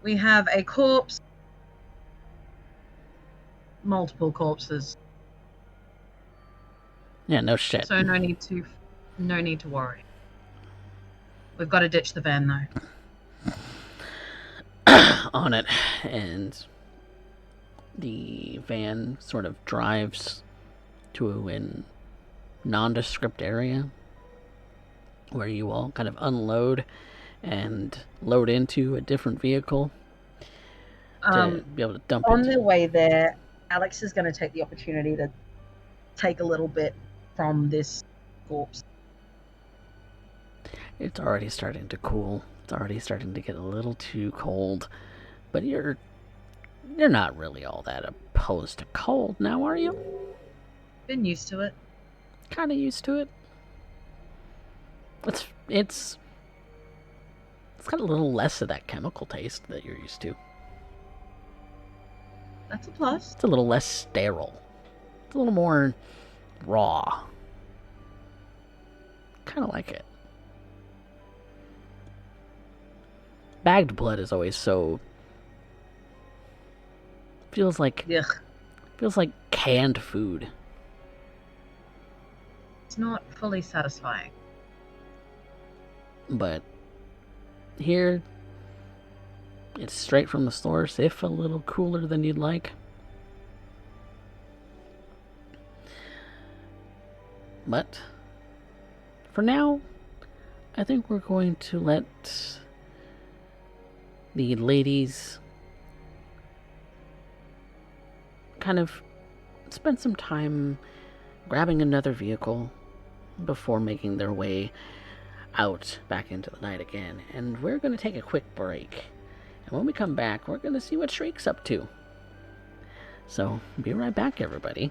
We have a corpse. Multiple corpses. Yeah, no shit. So no need to worry. We've got to ditch the van though. On it, and the van sort of drives to a nondescript area where you all kind of unload and load into a different vehicle to be able to dump On into. the way there, Alex is going to take the opportunity to take a little bit from this corpse. It's already starting to cool. It's already starting to get a little too cold. But you're not really all that opposed to cold now, are you? Been used to it. Kind of used to it. It's got a little less of that chemical taste that you're used to. That's a plus. It's a little less sterile. It's a little more raw. Kind of like it. Bagged blood is always so... Feels like canned food. It's not fully satisfying. But here, it's straight from the source, if a little cooler than you'd like. But for now, I think we're going to let the ladies kind of spend some time grabbing another vehicle before making their way out back into the night again. And we're going to take a quick break. And when we come back, we're going to see what Shriek's up to. So, be right back, everybody.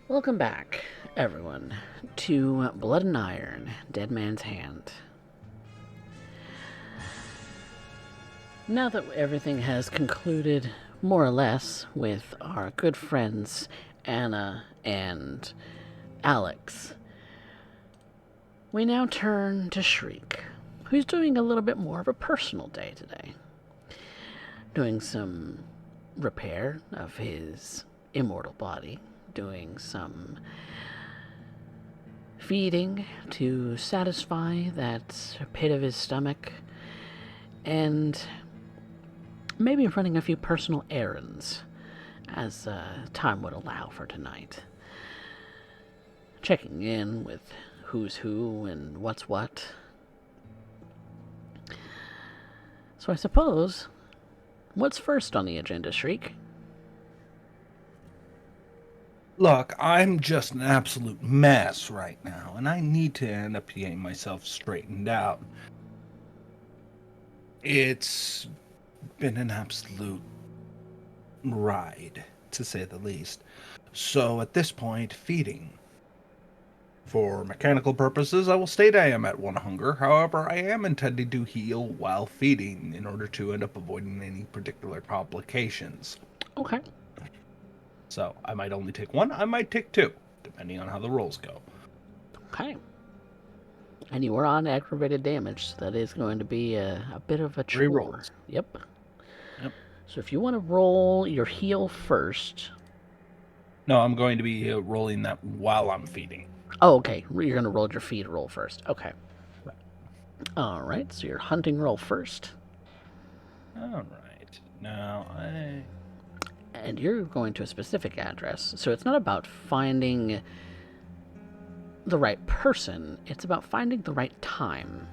Welcome back, everyone, to Blood and Iron, Dead Man's Hand. Now that everything has concluded, more or less, with our good friends Anna and Alex, we now turn to Shriek, who's doing a little bit more of a personal day today. Doing some repair of his immortal body, doing some feeding to satisfy that pit of his stomach, and maybe running a few personal errands as time would allow for tonight. Checking in with who's who and what's what. So I suppose, what's first on the agenda, Shriek? Look, I'm just an absolute mess right now, and I need to end up getting myself straightened out. It's been an absolute ride, to say the least. So at this point, feeding. For mechanical purposes, I will state I am at 1 hunger. However, I am intending to heal while feeding in order to end up avoiding any particular complications. Okay. So I might only take 1, I might take 2, depending on how the rolls go. Okay. And you were on aggravated damage, so that is going to be a bit of a chore. 3 rolls. Yep. Yep. So if you want to roll your heal first... No, I'm going to be rolling that while I'm feeding. Oh, okay. You're going to roll your feed roll first. Okay. All right. So your hunting roll first. All right. Now And you're going to a specific address. So it's not about finding the right person. It's about finding the right time.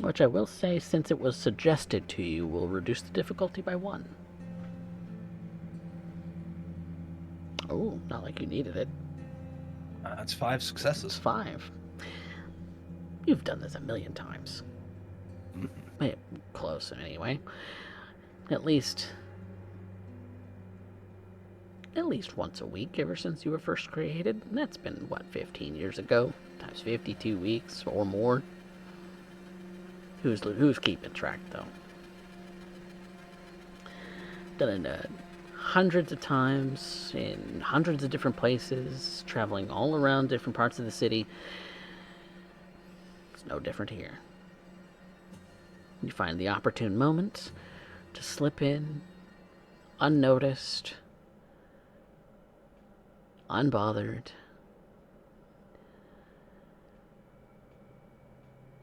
Which I will say, since it was suggested to you, will reduce the difficulty by 1. Oh, not like you needed it. That's 5 successes. 5. You've done this a million times. Close, anyway. At least once a week ever since you were first created. And that's been, 15 years ago? Times 52 weeks or more. Who's keeping track, though? Done it hundreds of times in hundreds of different places, traveling all around different parts of the city. It's no different here. You find the opportune moment to slip in, unnoticed, unbothered.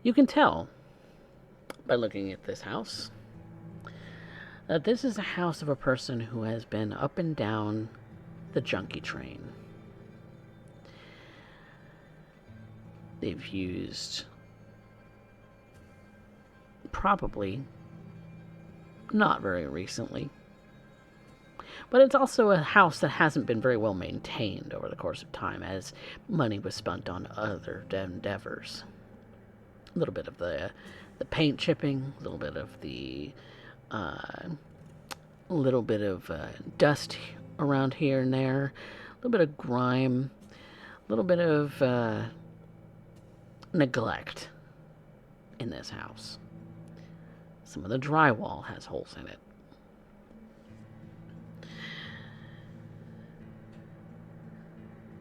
You can tell by looking at this house that this is a house of a person who has been up and down the junkie train. They've used, probably not very recently, but it's also a house that hasn't been very well maintained over the course of time, as money was spent on other endeavors. A little bit of the paint chipping, a little bit of the dust around here and there, a little bit of grime, a little bit of neglect in this house. Some of the drywall has holes in it.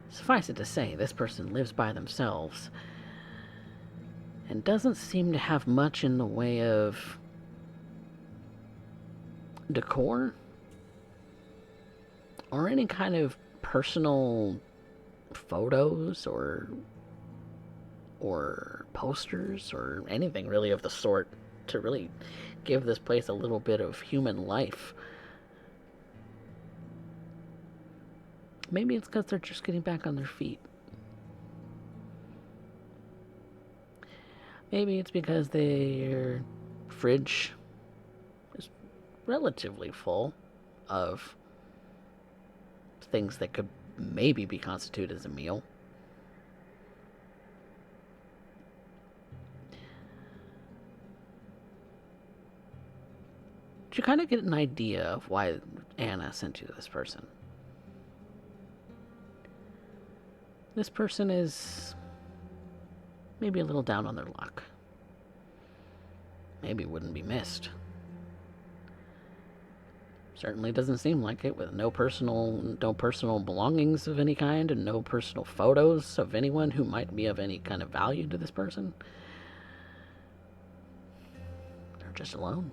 Suffice it to say, this person lives by themselves and doesn't seem to have much in the way of decor or any kind of personal photos or posters or anything really of the sort to really give this place a little bit of human life. Maybe it's because they're just getting back on their feet. Maybe it's because their fridge is relatively full of things that could maybe be constituted as a meal. But you kind of get an idea of why Anna sent you to this person. This person is maybe a little down on their luck. Maybe wouldn't be missed. Certainly doesn't seem like it, with no personal belongings of any kind and no personal photos of anyone who might be of any kind of value to this person. They're just alone.